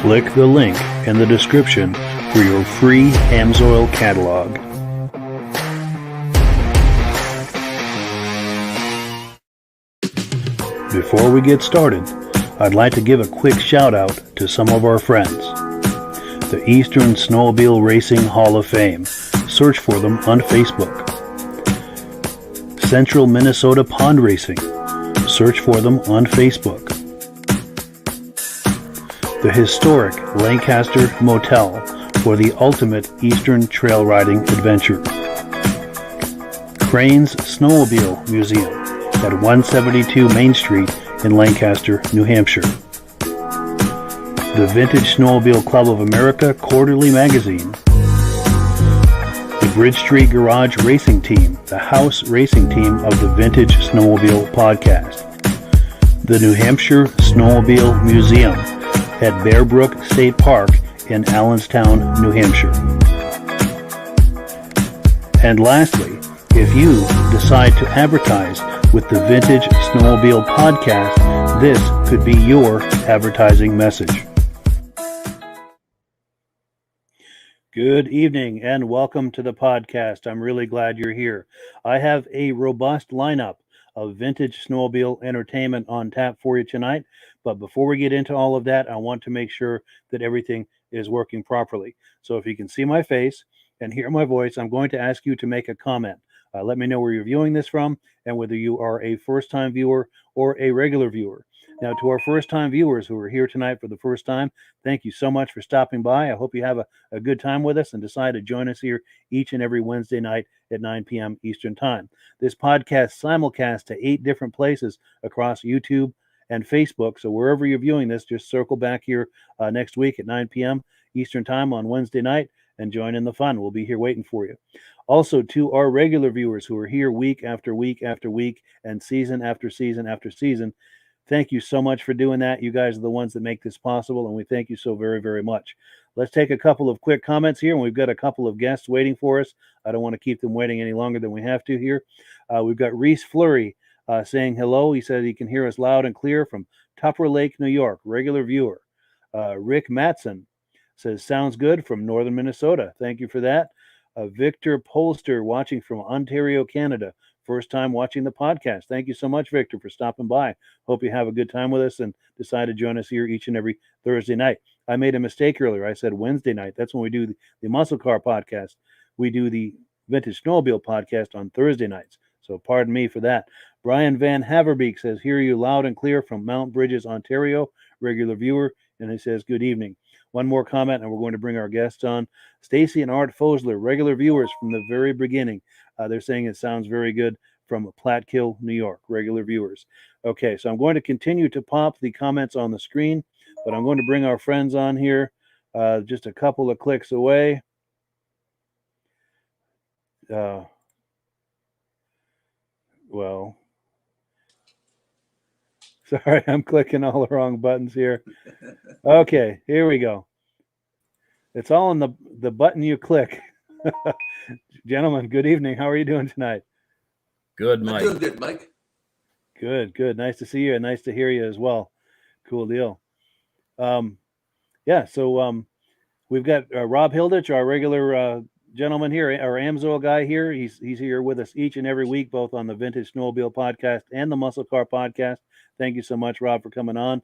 Click the link in the description for your free AMSOIL catalog. Before we get started, I'd like to give a quick shout out to some of our friends. The Eastern Snowmobile Racing Hall of Fame. Search for them on Facebook. Central Minnesota Pond Racing. Search for them on Facebook. The historic Lancaster Motel for the ultimate Eastern trail riding adventure. Crane's Snowmobile Museum at 172 Main Street in Lancaster, New Hampshire. The Vintage Snowmobile Club of America Quarterly Magazine. The Bridge Street Garage Racing Team, the house racing team of the Vintage Snowmobile Podcast. The New Hampshire Snowmobile Museum at Bear Brook State Park in Allenstown, New Hampshire. And lastly, if you decide to advertise with the Vintage Snowmobile Podcast, this could be your advertising message. Good evening and welcome to the podcast. I'm really glad you're here. I have a robust lineup of vintage snowmobile entertainment on tap for you tonight. But before we get into all of that, I want to make sure that everything is working properly. So if you can see my face and hear my voice, I'm going to ask you to make a comment. Let me know where you're viewing this from and whether you are a first-time viewer or a regular viewer. Now, to our first-time viewers who are here tonight for the first time, thank you so much for stopping by. I hope you have a good time with us and decide to join us here each and every Wednesday night at 9 p.m. Eastern Time. This podcast simulcasts to 8 different places across YouTube and Facebook. So wherever you're viewing this, just circle back here next week at 9 p.m. Eastern Time on Wednesday night and join in the fun. We'll be here waiting for you. Also, to our regular viewers who are here week after week after week and season after season after season, thank you so much for doing that. You guys are the ones that make this possible, and we thank you so very, very much. Let's take a couple of quick comments here, and we've got a couple of guests waiting for us. I don't want to keep them waiting any longer than we have to here. We've got Reese Fleury saying hello. He said he can hear us loud and clear from Tupper Lake, New York, regular viewer. Rick Matson says, sounds good from northern Minnesota. Thank you for that. Victor Polster watching from Ontario, Canada. First time watching the podcast. Thank you so much, Victor, for stopping by. Hope you have a good time with us and decide to join us here each and every Thursday night. I made a mistake earlier. I said Wednesday night. That's when we do the Muscle Car podcast. We do the Vintage Snowmobile podcast on Thursday nights. So pardon me for that. Brian Van Haverbeek says, hear you loud and clear from Mount Bridges, Ontario, regular viewer. And he says, good evening. One more comment, and we're going to bring our guests on. Stacy and Art Fosler, regular viewers from the very beginning. They're saying it sounds very good from Platkill, New York, regular viewers. Okay, so I'm going to continue to pop the comments on the screen, but I'm going to bring our friends on here just a couple of clicks away. Well, sorry, I'm clicking all the wrong buttons here. Okay, here we go. It's all in the button you click. Gentlemen, good evening. How are you doing tonight? Good, Mike. I'm doing good, Mike. Good. Nice to see you and nice to hear you as well. Cool deal. So we've got Rob Hilditch, our regular gentleman here, our AMSOIL guy here. He's here with us each and every week, both on the Vintage Snowmobile Podcast and the Muscle Car Podcast. Thank you so much, Rob, for coming on.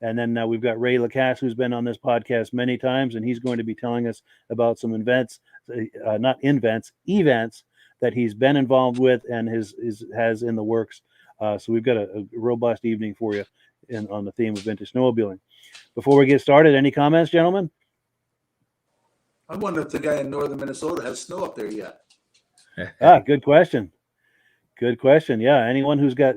And then we've got Ray Lacasse, who's been on this podcast many times, and he's going to be telling us about some events that he's been involved with and has in the works. So we've got a robust evening for you on the theme of vintage snowmobiling. Before we get started, any comments, gentlemen? I wonder if the guy in northern Minnesota has snow up there yet. Good question. Yeah, anyone who's got,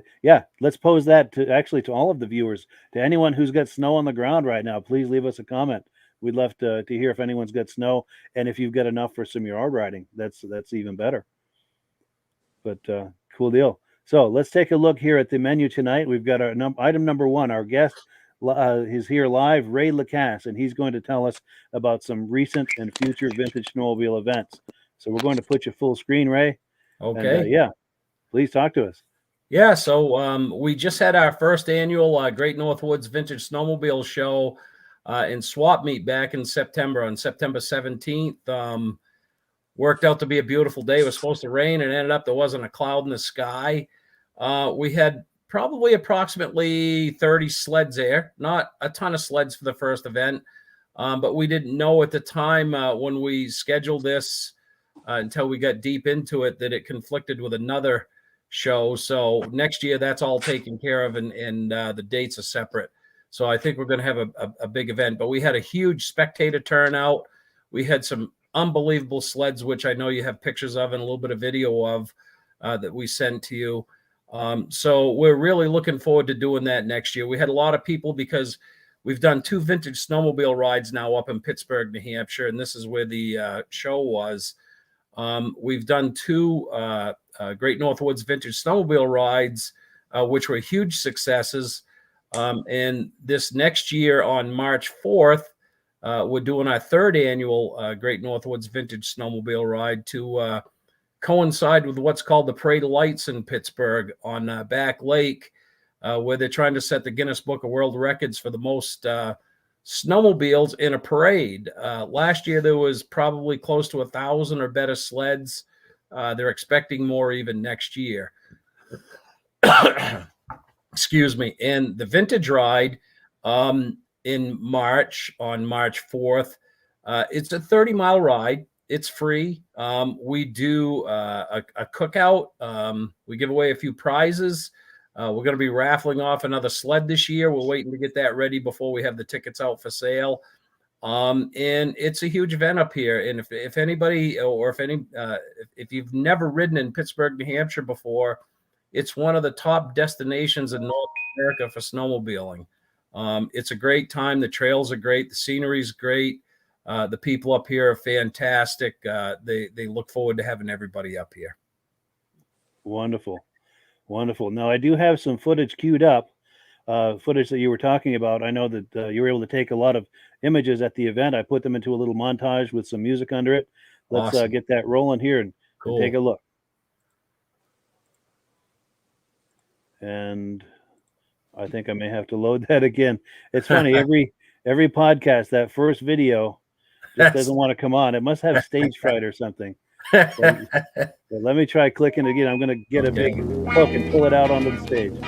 let's pose that to all of the viewers. To anyone who's got snow on the ground right now, please leave us a comment. We'd love to hear if anyone's got snow, and if you've got enough for some yard riding, that's even better. But cool deal. So let's take a look here at the menu tonight. We've got our item number one. Our guest is here live, Ray Lacasse, and he's going to tell us about some recent and future vintage snowmobile events. So we're going to put you full screen, Ray. Okay. And, please talk to us. Yeah, so we just had our first annual Great North Woods Vintage Snowmobile Show in Swap Meet back in September, on September 17th. Worked out to be a beautiful day. It was supposed to rain, and ended up there wasn't a cloud in the sky. We had probably approximately 30 sleds there. Not a ton of sleds for the first event, but we didn't know at the time when we scheduled this until we got deep into it that it conflicted with another show. So next year that's all taken care of, and the dates are separate. So I think we're going to have a big event. But we had a huge spectator turnout. We had some unbelievable sleds, which I know you have pictures of and a little bit of video of that we sent to you. So we're really looking forward to doing that next year. We had a lot of people because we've done 2 vintage snowmobile rides now up in Pittsburg, New Hampshire, and this is where the show was. We've done 2 Great North Woods vintage snowmobile rides, which were huge successes. And this next year on March 4th, we're doing our 3rd annual Great North Woods vintage snowmobile ride to coincide with what's called the Parade of Lights in Pittsburgh on Back Lake, where they're trying to set the Guinness Book of World Records for the most snowmobiles in a parade. Last year, there was probably close to 1,000 or better sleds. They're expecting more even next year. Excuse me. And the vintage ride in March, on March 4th, it's a 30-mile ride. It's free. We do a cookout. We give away a few prizes. We're going to be raffling off another sled this year. We're waiting to get that ready before we have the tickets out for sale. And it's a huge event up here. And if anybody, or if you've never ridden in Pittsburg, New Hampshire before, it's one of the top destinations in North America for snowmobiling. It's a great time. The trails are great. The scenery is great. The people up here are fantastic. They look forward to having everybody up here. Wonderful. Now, I do have some footage queued up, footage that you were talking about. I know that you were able to take a lot of images at the event. I put them into a little montage with some music under it. Let's Awesome. Get that rolling here and take a look. And I think I may have to load that again. It's funny, every podcast, that first video just doesn't want to come on. It must have stage fright or something. So let me try clicking again. I'm going to get a big hook and pull it out onto the stage.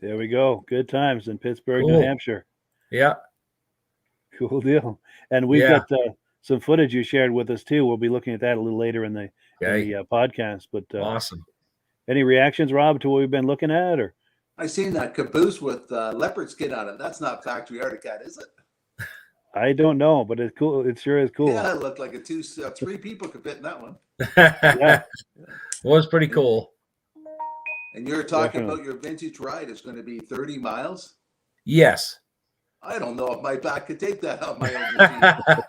There we go. Good times in Pittsburg, Cool. New Hampshire. Yeah. Cool deal. And we've Yeah. got some footage you shared with us too. We'll be looking at that a little later in the podcast. But Awesome. any reactions, Rob, to what we've been looking at? Or I seen that caboose with leopard skin on it. That's not factory Arctic, is it? I don't know, but it's cool. It sure is cool. Yeah, it looked like three people could fit in that one. Yeah. It was pretty cool. And you're talking Definitely. about your vintage ride. It's going to be 30 miles. Yes. I don't know if my back could take that on my own machine.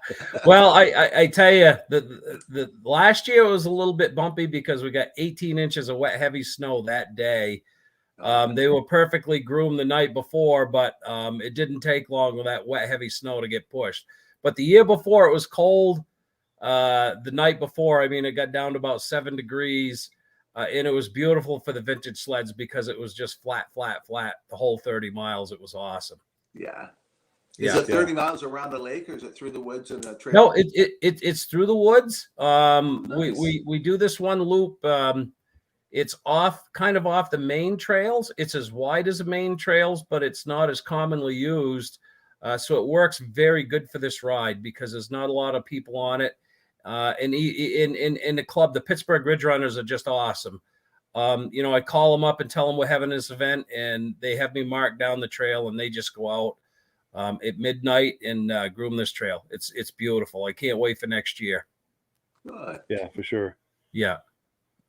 Well, I tell you, the last year was a little bit bumpy because we got 18 inches of wet, heavy snow that day. They were perfectly groomed the night before, but it didn't take long with that wet, heavy snow to get pushed. But the year before, it was cold. The night before, I mean, it got down to about 7 degrees, and it was beautiful for the vintage sleds because it was just flat the whole 30 miles. It was awesome. Yeah. Yeah. Is it 30 miles around the lake, or is it through the woods and the trail? No, it's through the woods. Nice. We do this one loop. It's kind of off the main trails. It's as wide as the main trails, but it's not as commonly used. So it works very good for this ride because there's not a lot of people on it. And in the club, the Pittsburg Ridge Runners are just awesome. I call them up and tell them we're having this event, and they have me mark down the trail, and they just go out at midnight and groom this trail. It's beautiful. I can't wait for next year. Good. Yeah, for sure. Yeah.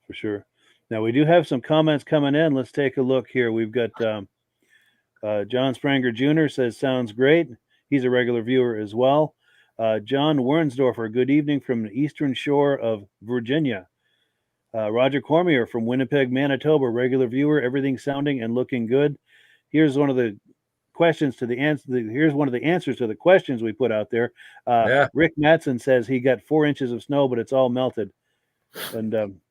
For sure. Now we do have some comments coming in. Let's take a look here. We've got John Spranger Jr. says, sounds great. He's a regular viewer as well. John Wernsdorfer, good evening from the eastern shore of Virginia. Roger Cormier from Winnipeg, Manitoba, regular viewer, everything sounding and looking good. Here's one of the questions to the answer. Here's one of the answers to the questions we put out there. Rick Matson says he got 4 inches of snow, but it's all melted. And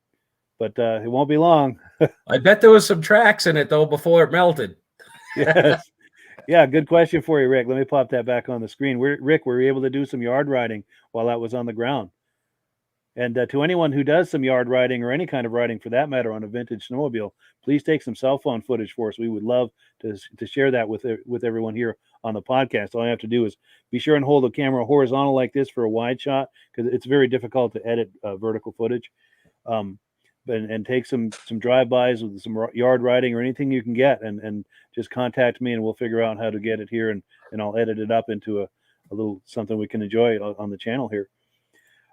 but it won't be long. I bet there was some tracks in it though before it melted. Yes. Yeah, good question for you, Rick. Let me pop that back on the screen. Rick, were you able to do some yard riding while that was on the ground? And to anyone who does some yard riding or any kind of riding for that matter on a vintage snowmobile, please take some cell phone footage for us. We would love to share that with everyone here on the podcast. All you have to do is be sure and hold the camera horizontal like this for a wide shot, because it's very difficult to edit vertical footage. And take some drive-bys with some yard riding or anything you can get, and just contact me and we'll figure out how to get it here, and I'll edit it up into a little something we can enjoy on the channel here.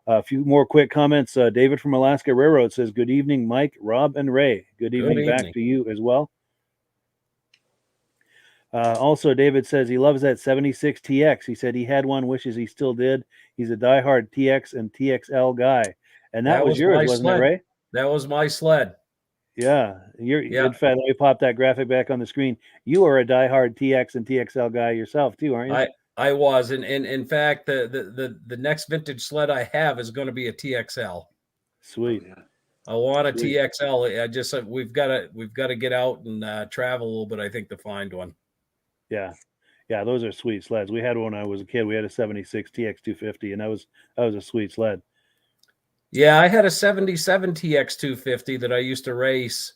A few more quick comments. David from Alaska Railroad says, good evening, Mike, Rob, and Ray. Good evening back to you as well. Also, David says he loves that 76 TX. He said he had one, wishes he still did. He's a diehard TX and TXL guy. And that was yours, wasn't it, Ray? That was my sled. Yeah. In fact, let me pop that graphic back on the screen. You are a diehard TX and TXL guy yourself too, aren't you? I was, and in fact, the next vintage sled I have is going to be a TXL. Sweet. Oh, yeah. I want a Sweet. TXL. I just we've got to get out and travel a little bit, I think, to find one. Yeah. Yeah, those are sweet sleds. We had one when I was a kid. We had a 76 TX250, and that was a sweet sled. Yeah, I had a 77 TX250 that I used to race.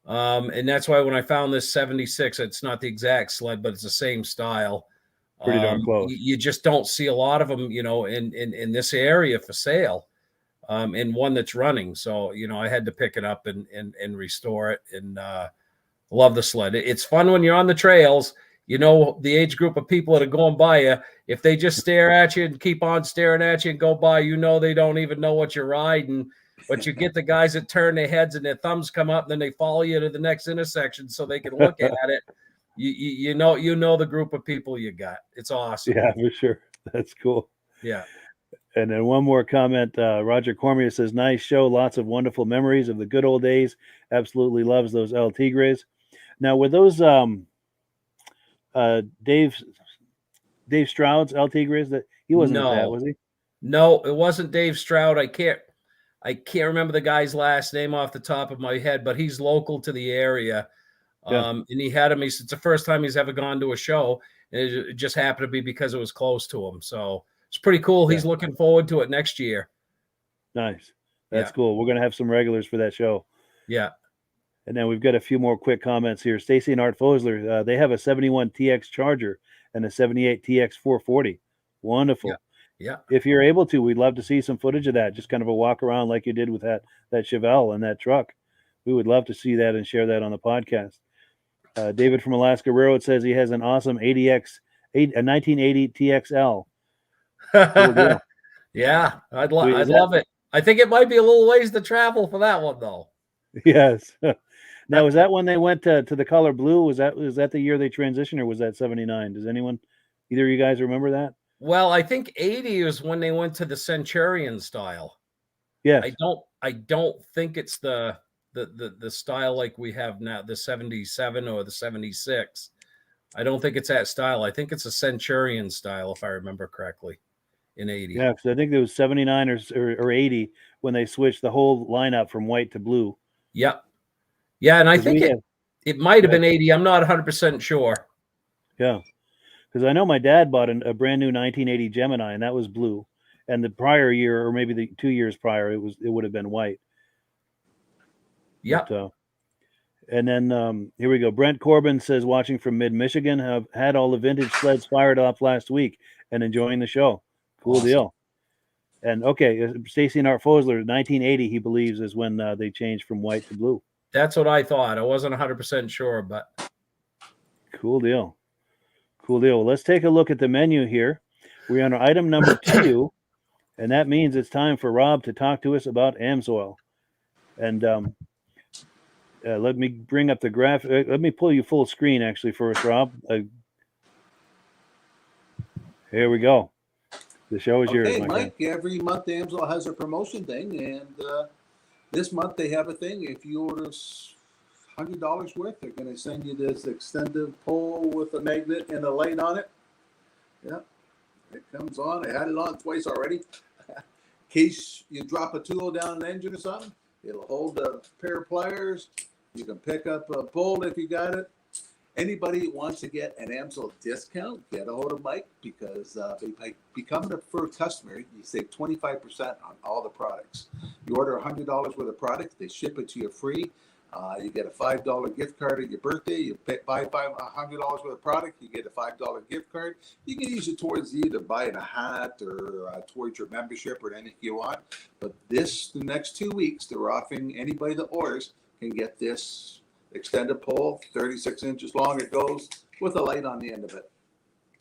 And that's why when I found this 76, it's not the exact sled, but it's the same style. Pretty darn close. You just don't see a lot of them, in this area for sale, and one that's running. So, I had to pick it up and restore it, and love the sled. It's fun when you're on the trails. The age group of people that are going by you, if they just stare at you and keep on staring at you and go by, they don't even know what you're riding. But you get the guys that turn their heads and their thumbs come up, and then they follow you to the next intersection so they can look at it. You know the group of people you got. It's awesome. Yeah, for sure. That's cool. Yeah. And then one more comment. Roger Cormier says, "Nice show. Lots of wonderful memories of the good old days. Absolutely loves those El Tigres." Now, were those Dave Stroud's El Tigres? That he wasn't at that, was he? No, it wasn't Dave Stroud. I can't remember the guy's last name off the top of my head, but he's local to the area. Yeah. And he had him. It's the first time he's ever gone to a show, and it just happened to be because it was close to him. So it's pretty cool. Yeah. He's looking forward to it next year. Nice. That's cool. We're going to have some regulars for that show. Yeah. And then we've got a few more quick comments here. Stacy and Art Fosler, they have a 71 TX Charger and a 78 TX 440. Wonderful. Yeah. If you're able to, we'd love to see some footage of that. Just kind of a walk around like you did with that Chevelle and that truck. We would love to see that and share that on the podcast. David from Alaska Railroad says he has an awesome a 1980 TXL. Cool deal. Yeah, I'd love it. I think it might be a little ways to travel for that one, though. Yes. Now, was that when they went to the color blue? Was that the year they transitioned, or was that 79? Does either of you guys remember that? Well, I think 80 is when they went to the Centurion style. Yes. I don't think it's the style like we have now, the 77 or the 76. I don't think it's that style. I think it's a Centurion style, if I remember correctly, in 80. Yeah, because I think it was 79 or 80 when they switched the whole lineup from white to blue. Yep. Yeah, and I think it might have been 80. I'm not 100% sure. Yeah, because I know my dad bought a brand new 1980 Gemini, and that was blue. And the prior year, or maybe the 2 years prior, it would have been white. Yeah. And then here we go. Brent Corbin says, watching from mid-Michigan, have had all the vintage sleds fired off last week and enjoying the show. Cool Awesome. deal. And okay, Stacy and Art Fosler, 1980, he believes, is when they changed from white to blue. That's what I thought. I wasn't 100% sure, but cool deal. Cool deal. Well, let's take a look at the menu here. We're on item number 2, and that means it's time for Rob to talk to us about AMSOIL. And let me bring up the graphic. Let me pull you full screen actually first, Rob. Here we go. The show is yours, Mike. friend. Every month AMSOIL has a promotion thing, and this month they have a thing. If you order $100 worth, they're going to send you this extended pole with a magnet and a light on it. Yeah, it comes on. I had it on twice already. In case you drop a tool down an engine or something, it'll hold a pair of pliers. You can pick up a pole if you got it. Anybody who wants to get an AMSOIL discount, get a hold of Mike, because by becoming a preferred customer, you save 25% on all the products. You order $100 worth of products, they ship it to you free. You get a $5 gift card at your birthday. You buy $100 worth of product, you get a $5 gift card. You can use it towards either buying a hat or towards your membership or anything you want. But the next 2 weeks, they're offering anybody that orders can get this extended pole, 36 inches long it goes, with a light on the end of it.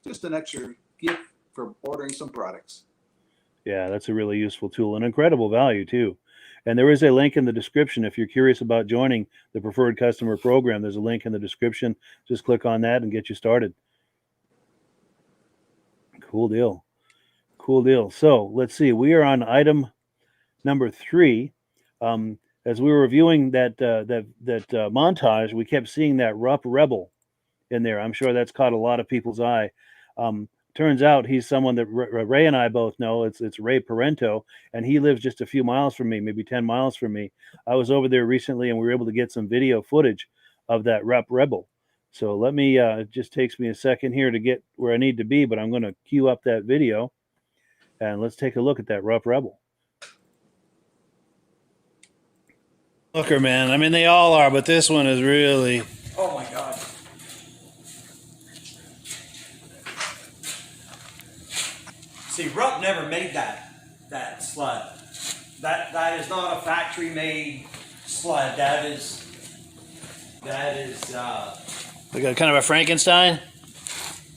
Just an extra gift for ordering some products. Yeah, that's a really useful tool and incredible value too. And there is a link in the description if you're curious about joining the preferred customer program. There's a link in the description. Just click on that and get you started. Cool deal. Cool deal. So let's see. We are on item number 3. As we were reviewing that montage, we kept seeing that Rupp Rebel in there. I'm sure that's caught a lot of people's eye. turns out he's someone that Ray and I both know. It's Ray Parenteau, and he lives just a few miles from me, maybe 10 miles from me. I was over there recently, and we were able to get some video footage of that Rupp Rebel. So let me, it just takes me a second here to get where I need to be, but I'm going to queue up that video, and let's take a look at that Rupp Rebel. Looker, man. I mean, they all are, but this one is really... Oh my God. See, Rupp never made that sled. That is not a factory made sled. That is Like a kind of a Frankenstein?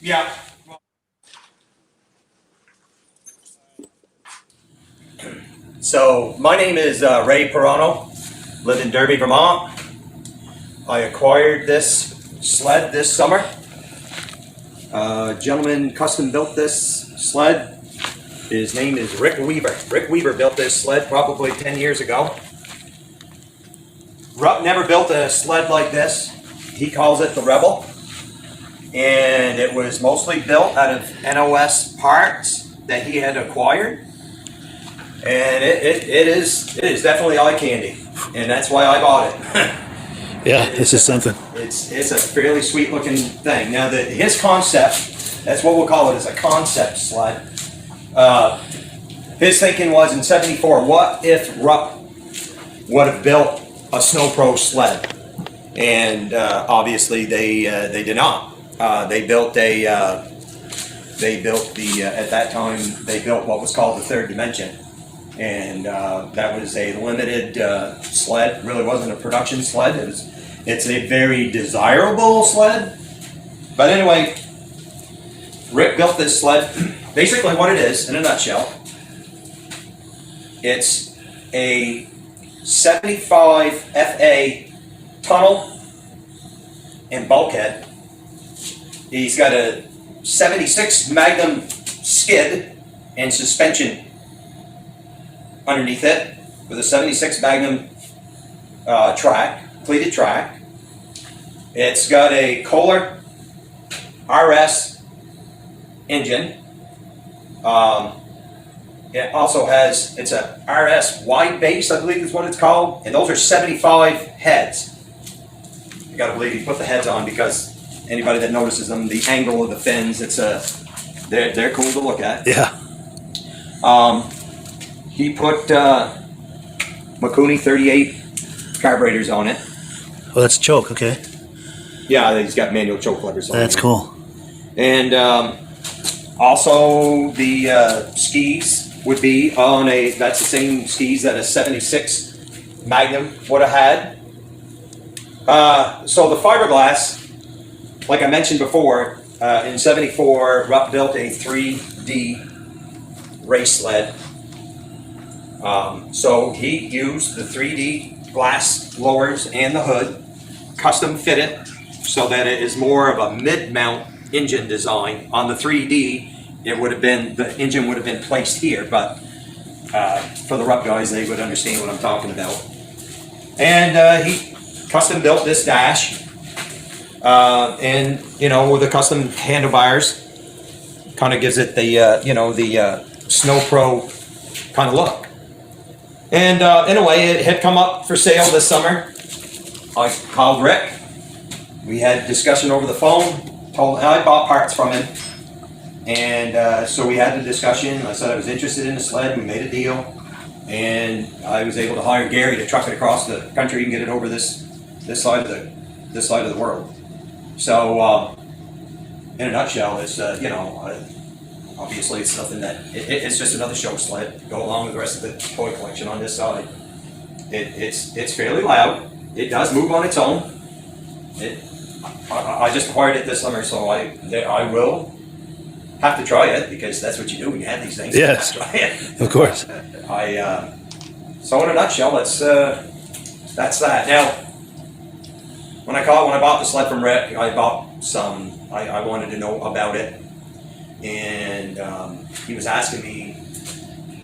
yeah. So my name is Ray Parenteau. Live in Derby, Vermont. I acquired this sled this summer. A gentleman custom built this sled. His name is Rick Weaver. Rick Weaver built this sled probably 10 years ago. Rupp never built a sled like this. He calls it the Rebel. And it was mostly built out of NOS parts that he had acquired. And it is definitely eye candy. And that's why I bought it. Yeah, this is something. It's a fairly sweet looking thing. Now his concept, that's what we'll call it, is a concept sled. His thinking was in '74, what if Rupp would have built a Snow Pro sled? And obviously they did not. They built at that time they built what was called the Third Dimension. And that was a limited sled. It really wasn't a production sled. It's a very desirable sled. But anyway, Rick built this sled. Basically what it is, in a nutshell, it's a 75 FA tunnel and bulkhead. He's got a 76 Magnum skid and suspension underneath it with a 76 Magnum cleated track. It's got a Kohler RS engine. It also has, it's a RS wide base, I believe is what it's called, and those are 75 heads. You gotta believe he put the heads on because anybody that notices them, the angle of the fins, they're cool to look at. Yeah. He put Mikuni 38 carburetors on it. Oh, that's choke, okay. Yeah, he's got manual choke levers on it. That's cool. And also the skis would be on that's the same skis that a 76 Magnum would have had. So the fiberglass, like I mentioned before, in '74, Rupp built a 3D race sled. So he used the 3D glass lowers and the hood, custom fitted, so that it is more of a mid-mount engine design. On the 3D, the engine would have been placed here, but for the Rupp guys, they would understand what I'm talking about. And he custom built this dash, and with the custom handlebars, kind of gives it the Snow Pro kind of look. And anyway, it had come up for sale this summer. I called Rick. We had discussion over the phone. I bought parts from him. And so we had the discussion. I said I was interested in the sled. We made a deal. And I was able to hire Gary to truck it across the country and get it over this side of the world. So in a nutshell, it's obviously it's nothing that it's just another show sled. Go along with the rest of the toy collection on this side. It's fairly loud. It does move on its own. I just acquired it this summer, so I will have to try it because that's what you do when you have these things. Yes, try it. Of course. So in a nutshell, that's that. Now, when I bought the sled from Rick, I bought some. I wanted to know about it, and he was asking me.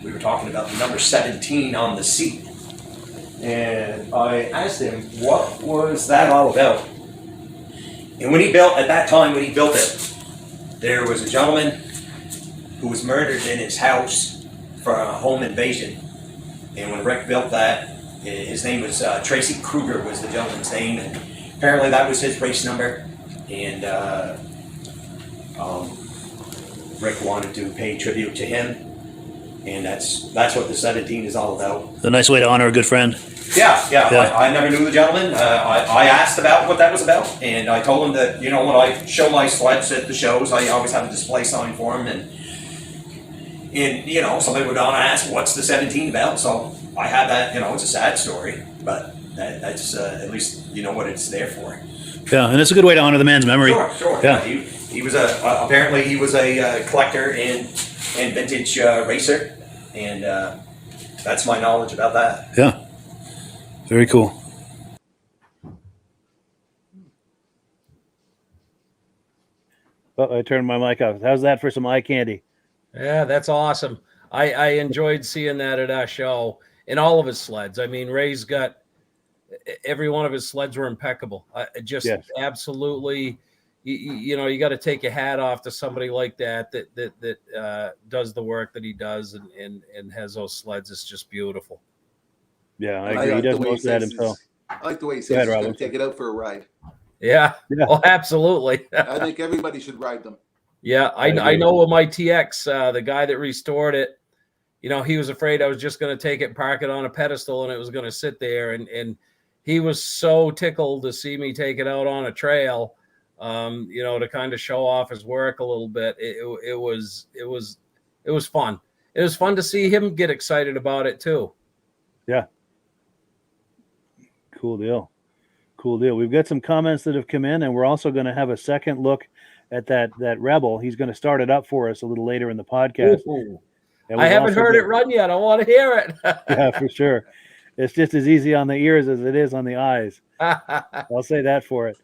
We were talking about the number 17 on the seat, and I asked him what was that all about. And when he built it, there was a gentleman who was murdered in his house for a home invasion. And when Rick built that, his name was Tracy Kruger was the gentleman's name, and apparently that was his race number. And Rick wanted to pay tribute to him, and that's what the 17 is all about. It's a nice way to honor a good friend. Yeah. I never knew the gentleman. I asked about what that was about, and I told him that, you know, when I show my sleds at the shows, I always have a display sign for him, and you know, somebody would ask, what's the 17 about? So I had that. You know, it's a sad story, but that's at least you know what it's there for. Yeah, and it's a good way to honor the man's memory. Sure. Yeah. He was apparently he was a collector and vintage racer, and that's my knowledge about that. Yeah. Very cool. Oh, I turned my mic off. How's that for some eye candy? Yeah, that's awesome. I enjoyed seeing that at our show, and all of his sleds. I mean, Ray's got every one of his sleds were impeccable. Absolutely. You know, you got to take a hat off to somebody like that does the work that he does and has those sleds. It's just beautiful. Yeah, I agree. He does most of that himself. I like the way he says he's going to take it out for a ride. Yeah. Oh, absolutely. I think everybody should ride them. Yeah, I know with my TX, the guy that restored it, you know, he was afraid I was just going to take it and park it on a pedestal and it was going to sit there. And he was so tickled to see me take it out on a trail, you know, to kind of show off his work a little bit. It was fun. It was fun to see him get excited about it too. Yeah. Cool deal. We've got some comments that have come in, and we're also going to have a second look at that Rebel. He's going to start it up for us a little later in the podcast. I haven't heard it run yet. I want to hear it. Yeah, for sure. It's just as easy on the ears as it is on the eyes. I'll say that for it.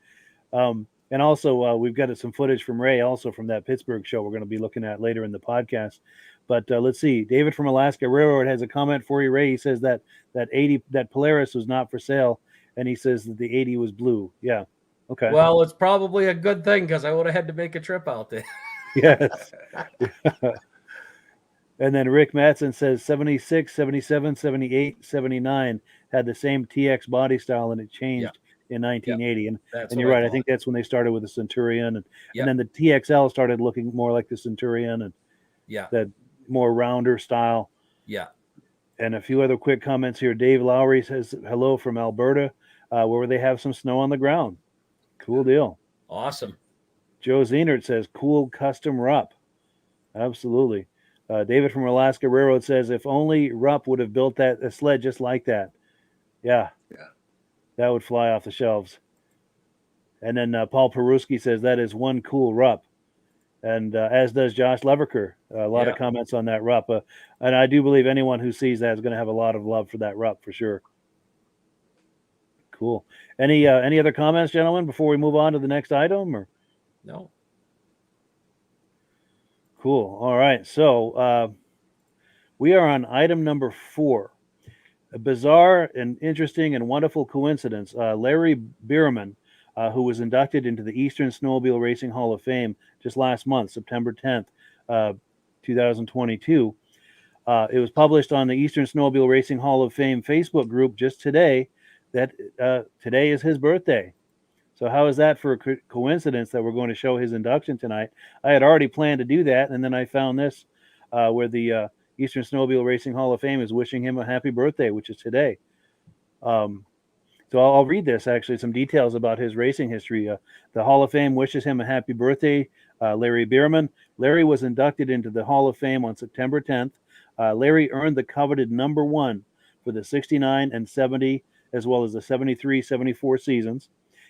And also, we've got some footage from Ray, also from that Pittsburg show we're going to be looking at later in the podcast. But let's see. David from Alaska Railroad has a comment for you, Ray. He says that Polaris was not for sale, and he says that the 80 was blue. Yeah. Okay. Well, it's probably a good thing because I would have had to make a trip out there. Yes. And then Rick Matson says 76, 77, 78, 79 had the same TX body style, and it changed in 1980. And you're right. I think that's when they started with the Centurion, and then the TXL started looking more like the Centurion, and that more rounder style. Yeah. And a few other quick comments here. Dave Lowry says hello from Alberta, where they have some snow on the ground. Cool deal. Awesome. Joe Zenert says cool custom Rupp. Absolutely. David from Alaska Railroad says if only Rupp would have built a sled just like that. Yeah. That would fly off the shelves. And then Paul Peruski says that is one cool Rupp. And as does Josh Leverker. A lot of comments on that Rupp. And I do believe anyone who sees that is going to have a lot of love for that Rupp for sure. Cool. Any other comments, gentlemen, before we move on to the next item? Or no? Cool. All right. So we are on item number 4. A bizarre and interesting and wonderful coincidence. Larry Buerman, who was inducted into the Eastern Snowmobile Racing Hall of Fame just last month, September 10th, 2022. It was published on the Eastern Snowmobile Racing Hall of Fame Facebook group just today that today is his birthday. So how is that for a coincidence that we're going to show his induction tonight? I had already planned to do that, and then I found this where the Eastern Snowmobile Racing Hall of Fame is wishing him a happy birthday, which is today. So I'll read this, actually, some details about his racing history. The Hall of Fame wishes him a happy birthday, Larry Buerman. Larry was inducted into the Hall of Fame on September 10th. Larry earned the coveted number 1 for the 69 and 70, as well as the 73-74 seasons.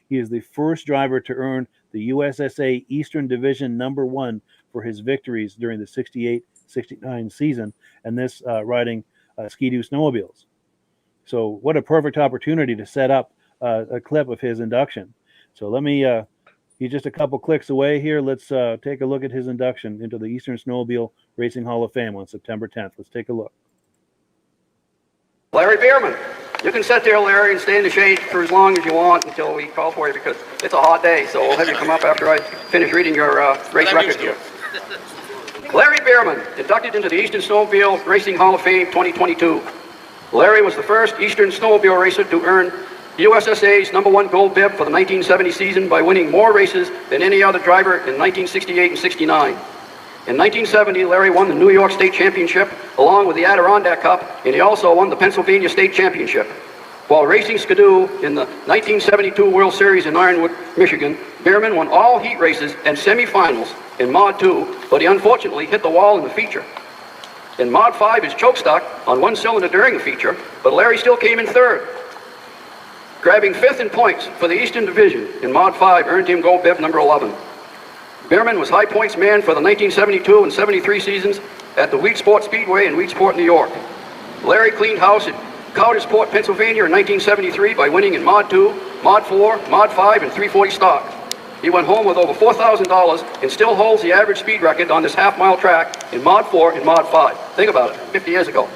He is the first driver to earn the USSA Eastern Division number 1 for his victories during the 68-69 season, and this riding Ski-Doo snowmobiles. So what a perfect opportunity to set up a clip of his induction. So let me, he's just a couple clicks away here. Let's take a look at his induction into the Eastern Snowmobile Racing Hall of Fame on September 10th. Let's take a look. Larry Buerman. You can sit there, Larry, and stay in the shade for as long as you want until we call for you because it's a hot day. So we'll have you come up after I finish reading your race record here. Larry Buerman, inducted into the Eastern Snowmobile Racing Hall of Fame 2022. Larry was the first Eastern snowmobile racer to earn USSA's #1 gold bib for the 1970 season by winning more races than any other driver in 1968 and 69. In 1970, Larry won the New York State Championship along with the Adirondack Cup, and he also won the Pennsylvania State Championship. While racing Skidoo in the 1972 World Series in Ironwood, Michigan, Buerman won all heat races and semifinals in Mod 2, but he unfortunately hit the wall in the feature. In Mod 5, his choke stuck on one cylinder during the feature, but Larry still came in third. Grabbing 5th in points for the Eastern Division in Mod 5 earned him gold bib number 11. Buerman was high points man for the 1972 and 73 seasons at the Weedsport Speedway in Weedsport, New York. Larry cleaned house at Coudersport, Pennsylvania in 1973 by winning in Mod 2, Mod 4, Mod 5, and 340 stock. He went home with over $4,000 and still holds the average speed record on this half-mile track in Mod 4 and Mod 5. Think about it, 50 years ago.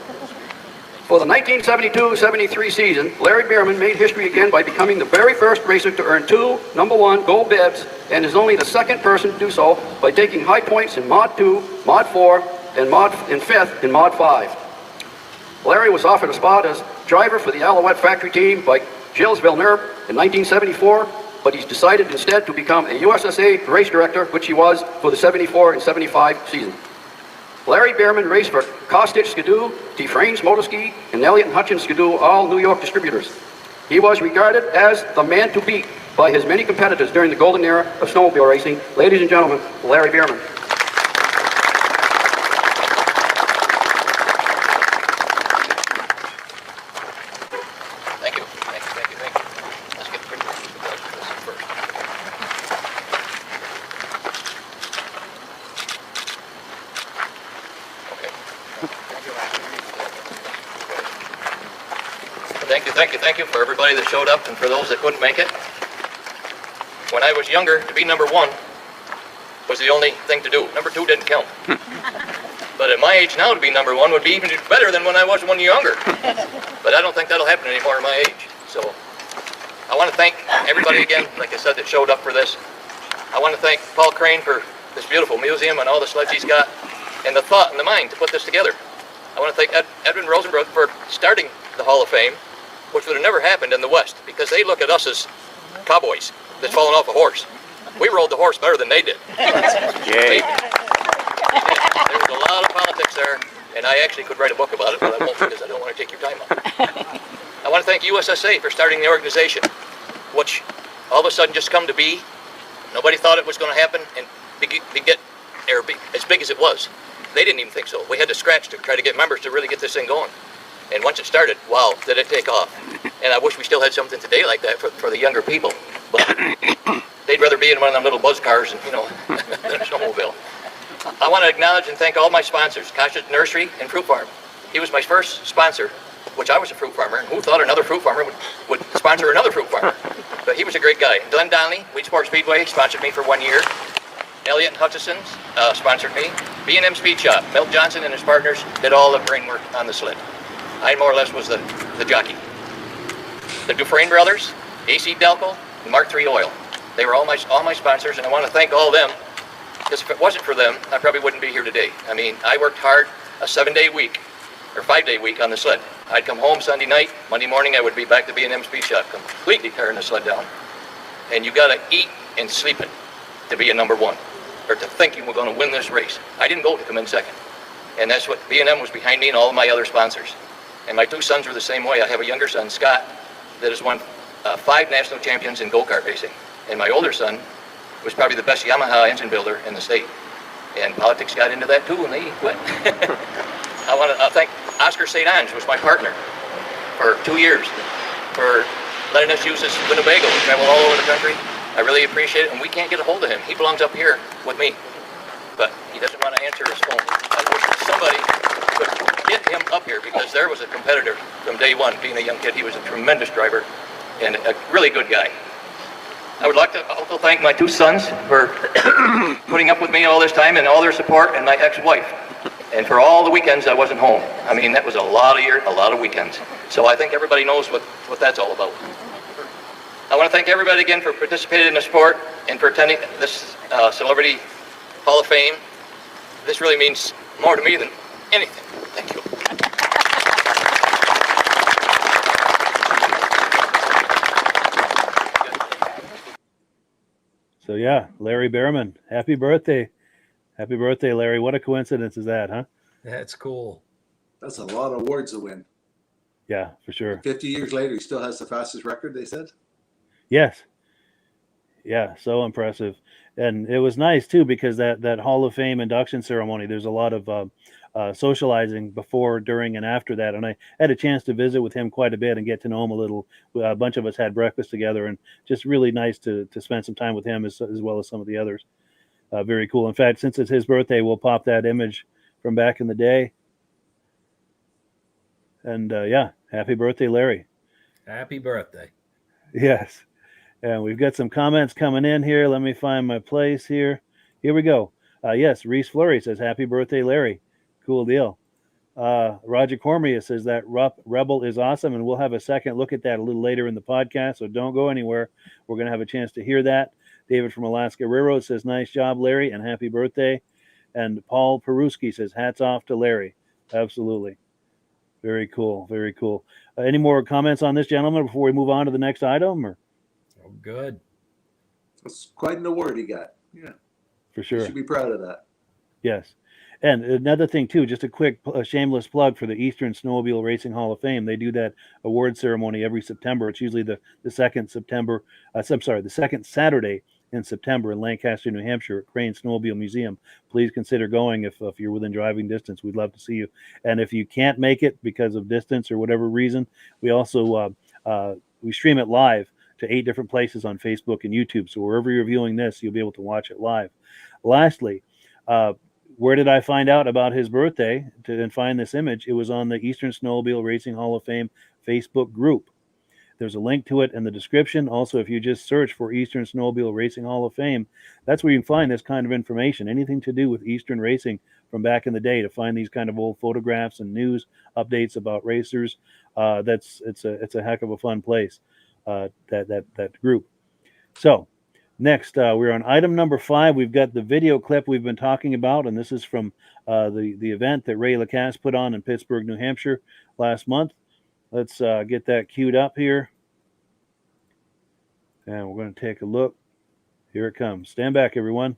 For the 1972-73 season, Larry Buerman made history again by becoming the very first racer to earn 2 #1 gold bibs, and is only the second person to do so by taking high points in Mod 2, Mod 4, and 5th in Mod 5. Larry was offered a spot as driver for the Alouette factory team by Gilles Villeneuve in 1974, but he's decided instead to become a USSA race director, which he was for the 74 and 75 season. Larry Buerman raced for Kostich Skidoo, Dufresne's Motorski, and Elliott & Hutchins Skidoo, all New York distributors. He was regarded as the man to beat by his many competitors during the golden era of snowmobile racing. Ladies and gentlemen, Larry Buerman. Thank you. Let's get a picture of this first. Okay. Thank you for everybody that showed up and for those that couldn't make it. When I was younger, to be #1 was the only thing to do. #2 didn't count. But at my age now, to be #1 would be even better than when I was one younger. But I don't think that'll happen anymore at my age. So I want to thank everybody again, like I said, that showed up for this. I want to thank Paul Crane for this beautiful museum and all the sleds he's got, and the thought and the mind to put this together. I want to thank Edwin Rosenbrook for starting the Hall of Fame, which would have never happened in the West, because they look at us as cowboys that's fallen off a horse. We rode the horse better than they did. Yay. There was a lot of politics there, and I actually could write a book about it, but I won't because I don't want to take your time up. I want to thank USSA for starting the organization, which all of a sudden just come to be. Nobody thought it was going to happen and be as big as it was. They didn't even think so. We had to scratch to try to get members to really get this thing going. And once it started, wow, did it take off. And I wish we still had something today like that for the younger people. But they'd rather be in one of them little buzz cars and, than a snowmobile. I want to acknowledge and thank all my sponsors, Kasha's Nursery and Fruit Farm. He was my first sponsor, which I was a fruit farmer, and who thought another fruit farmer would sponsor another fruit farmer? But he was a great guy. Glenn Donnelly, Weedsport Speedway, sponsored me for 1 year. Elliott & Hutchison's sponsored me. B&M Speed Shop, Milt Johnson and his partners did all the brain work on the sled. I more or less was the jockey. The Dufresne brothers, AC Delco, and Mark III Oil. They were all my sponsors, and I want to thank all of them, because if it wasn't for them, I probably wouldn't be here today. I mean, I worked hard a 7-day week, or 5-day week on the sled. I'd come home Sunday night, Monday morning I would be back to B&M Speed Shop, completely tearing the sled down. And you got to eat and sleep it to be a #1, or to think you were going to win this race. I didn't go to come in second. And that's what B&M was behind me and all of my other sponsors. And my 2 sons were the same way. I have a younger son, Scott, that has won 5 national champions in go-kart racing. And my older son was probably the best Yamaha engine builder in the state. And politics got into that too, and they quit. I want to thank Oscar St. Ange, was my partner for 2 years, for letting us use this Winnebago and travel all over the country. I really appreciate it, and we can't get a hold of him. He belongs up here with me, but he doesn't want to answer his phone. I wish somebody could get him up here, because there was a competitor from day one. Being a young kid, he was a tremendous driver and a really good guy. I would like to also thank my 2 sons for putting up with me all this time and all their support, and my ex-wife. And for all the weekends I wasn't home. I mean, that was a lot of weekends. So I think everybody knows what that's all about. I want to thank everybody again for participating in the sport and for attending this Celebrity Hall of Fame. This really means more to me than anything. Thank you. So yeah, Larry Buerman, happy birthday. Happy birthday, Larry. What a coincidence is that, huh? That's cool. That's a lot of awards to win. Yeah, for sure. 50 years later, he still has the fastest record, they said. Yes. Yeah, so impressive. And it was nice too, because that Hall of Fame induction ceremony, there's a lot of socializing before, during, and after that. And I had a chance to visit with him quite a bit and get to know him a little. A bunch of us had breakfast together, and just really nice to spend some time with him as well as some of the others. Very cool. In fact, since it's his birthday, we'll pop that image from back in the day. And yeah, happy birthday, Larry. Happy birthday. Yes. And we've got some comments coming in here. Let me find my place here. Here we go. Yes, Reese Fleury says, happy birthday, Larry. Cool deal. Roger Cormier says that Rupp Rebel is awesome, and we'll have a second look at that a little later in the podcast, so don't go anywhere. We're going to have a chance to hear that. David from Alaska Railroad says, nice job, Larry, and happy birthday. And Paul Peruski says, hats off to Larry. Absolutely. Very cool. Very cool. Any more comments on this, gentleman, before we move on to the next item? Or? Oh, good. That's quite an award he got. Yeah. For You sure. should be proud of that. Yes. And another thing, too, just a quick shameless plug for the Eastern Snowmobile Racing Hall of Fame. They do that award ceremony every September. It's usually the second Saturday in September in Lancaster, New Hampshire at Crane Snowmobile Museum. Please consider going if you're within driving distance. We'd love to see you. And if you can't make it because of distance or whatever reason, we also we stream it live to 8 different places on Facebook and YouTube. So wherever you're viewing this, you'll be able to watch it live. Lastly, where did I find out about his birthday and find this image? It was on the Eastern Snowmobile Racing Hall of Fame Facebook group. There's a link to it in the description. Also, if you just search for Eastern Snowmobile Racing Hall of Fame, that's where you can find this kind of information, anything to do with Eastern racing from back in the day, to find these kind of old photographs and news updates about racers. It's a heck of a fun place, that group. So next, we're on item number 5. We've got the video clip we've been talking about, and this is from the event that Ray Lacasse put on in Pittsburg, New Hampshire last month. Let's get that queued up here. And we're going to take a look. Here it comes. Stand back, everyone.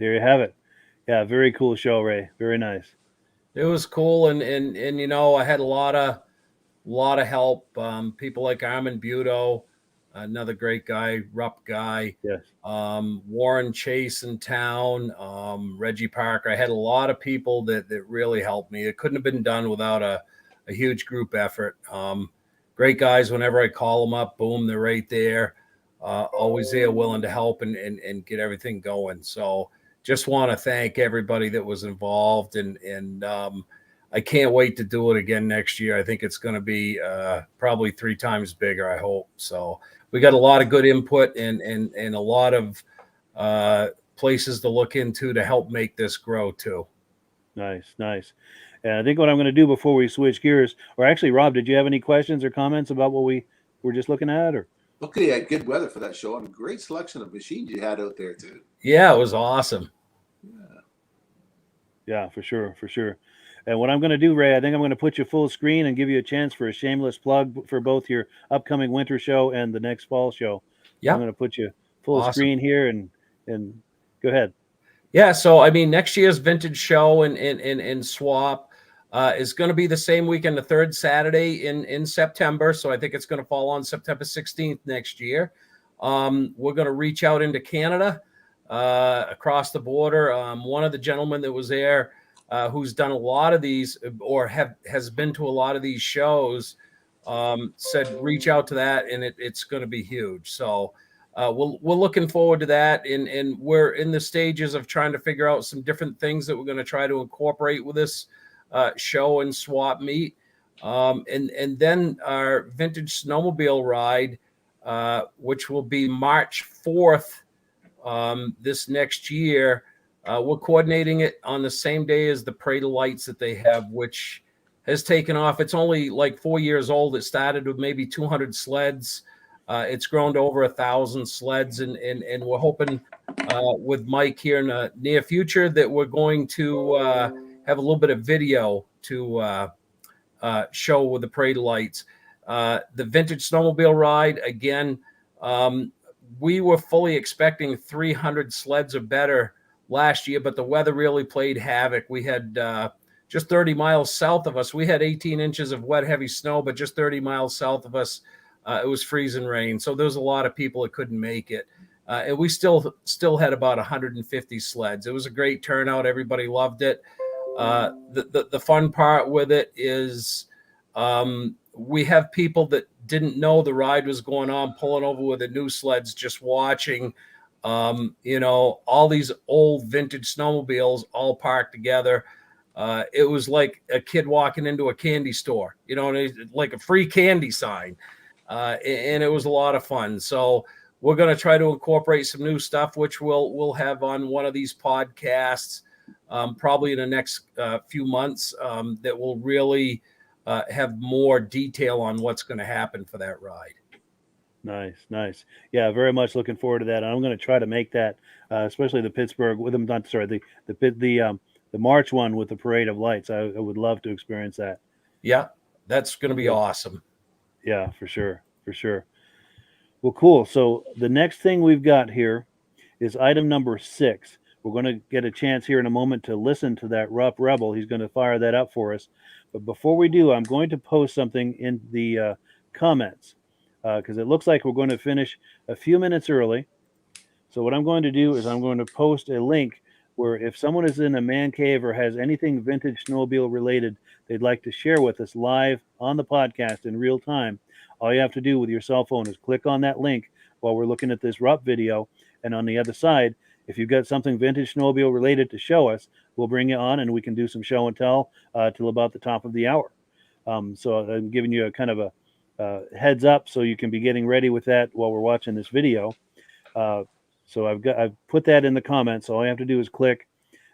there you have it. Yeah, very cool show, Ray. Very nice. It was cool, and you know, I had a lot of help. People like Armin Buto, another great guy, Rupp guy. Yes. Warren Chase in town, Reggie Parker. I had a lot of people that really helped me. It couldn't have been done without a huge group effort. Great guys. Whenever I call them up, boom, they're right there. Always there, willing to help and get everything going. So just want to thank everybody that was involved, and I can't wait to do it again next year. I think it's going to be probably 3 times bigger, I hope. So we got a lot of good input and a lot of places to look into to help make this grow too. Nice. And I think what I'm going to do before we switch gears, or actually, Rob, did you have any questions or comments about what we were just looking at? Or Okay, yeah, good weather for that show, and a great selection of machines you had out there too. Yeah, it was awesome. Yeah, for sure. And what I'm going to do, Ray, I think I'm going to put you full screen and give you a chance for a shameless plug for both your upcoming winter show and the next fall show. Yeah, I'm going to put you full Awesome. screen here and go ahead. Yeah, so I mean, next year's vintage show in Swap is going to be the same weekend, the third Saturday in September. So I think it's going to fall on September 16th next year. We're going to reach out into Canada, across the border. One of the gentlemen that was there, who's done a lot of these or has been to a lot of these shows, said reach out to that, and it's going to be huge. So we're looking forward to that, and we're in the stages of trying to figure out some different things that we're going to try to incorporate with this show and swap meet, and then our vintage snowmobile ride, which will be March 4th this next year. We're coordinating it on the same day as the Parade of Lights that they have, which has taken off. It's only like 4 years old. It started with maybe 200 sleds. It's grown to over 1,000 sleds, and we're hoping with Mike here in the near future that we're going to have a little bit of video to show with the Parade of Lights. The vintage snowmobile ride, again, we were fully expecting 300 sleds or better last year, but the weather really played havoc. We had just 30 miles south of us. We had 18 inches of wet, heavy snow, but just 30 miles south of us, it was freezing rain. So there was a lot of people that couldn't make it. And we still had about 150 sleds. It was a great turnout. Everybody loved it. The fun part with it is we have people that didn't know the ride was going on, pulling over with the new sleds, just watching, all these old vintage snowmobiles all parked together. It was like a kid walking into a candy store, like a free candy sign. And it was a lot of fun. So we're going to try to incorporate some new stuff, which we'll have on one of these podcasts, probably in the next few months, that will really have more detail on what's going to happen for that ride. Nice. Yeah, very much looking forward to that. I'm going to try to make that, especially the Pittsburgh with them. The March one with the Parade of Lights. I would love to experience that. Yeah, that's going to be awesome. Yeah, for sure. Well, cool. So the next thing we've got here is item number 6. We're going to get a chance here in a moment to listen to that Rupp Rebel. He's going to fire that up for us. But before we do, I'm going to post something in the comments because it looks like we're going to finish a few minutes early. So what I'm going to do is I'm going to post a link where if someone is in a man cave or has anything vintage snowmobile related they'd like to share with us live on the podcast in real time, all you have to do with your cell phone is click on that link while we're looking at this Rupp video. And on the other side, if you've got something vintage snowmobile related to show us, we'll bring you on and we can do some show and tell till about the top of the hour. So I'm giving you a kind of a heads up so you can be getting ready with that while we're watching this video. So I've put that in the comments. So all you have to do is click.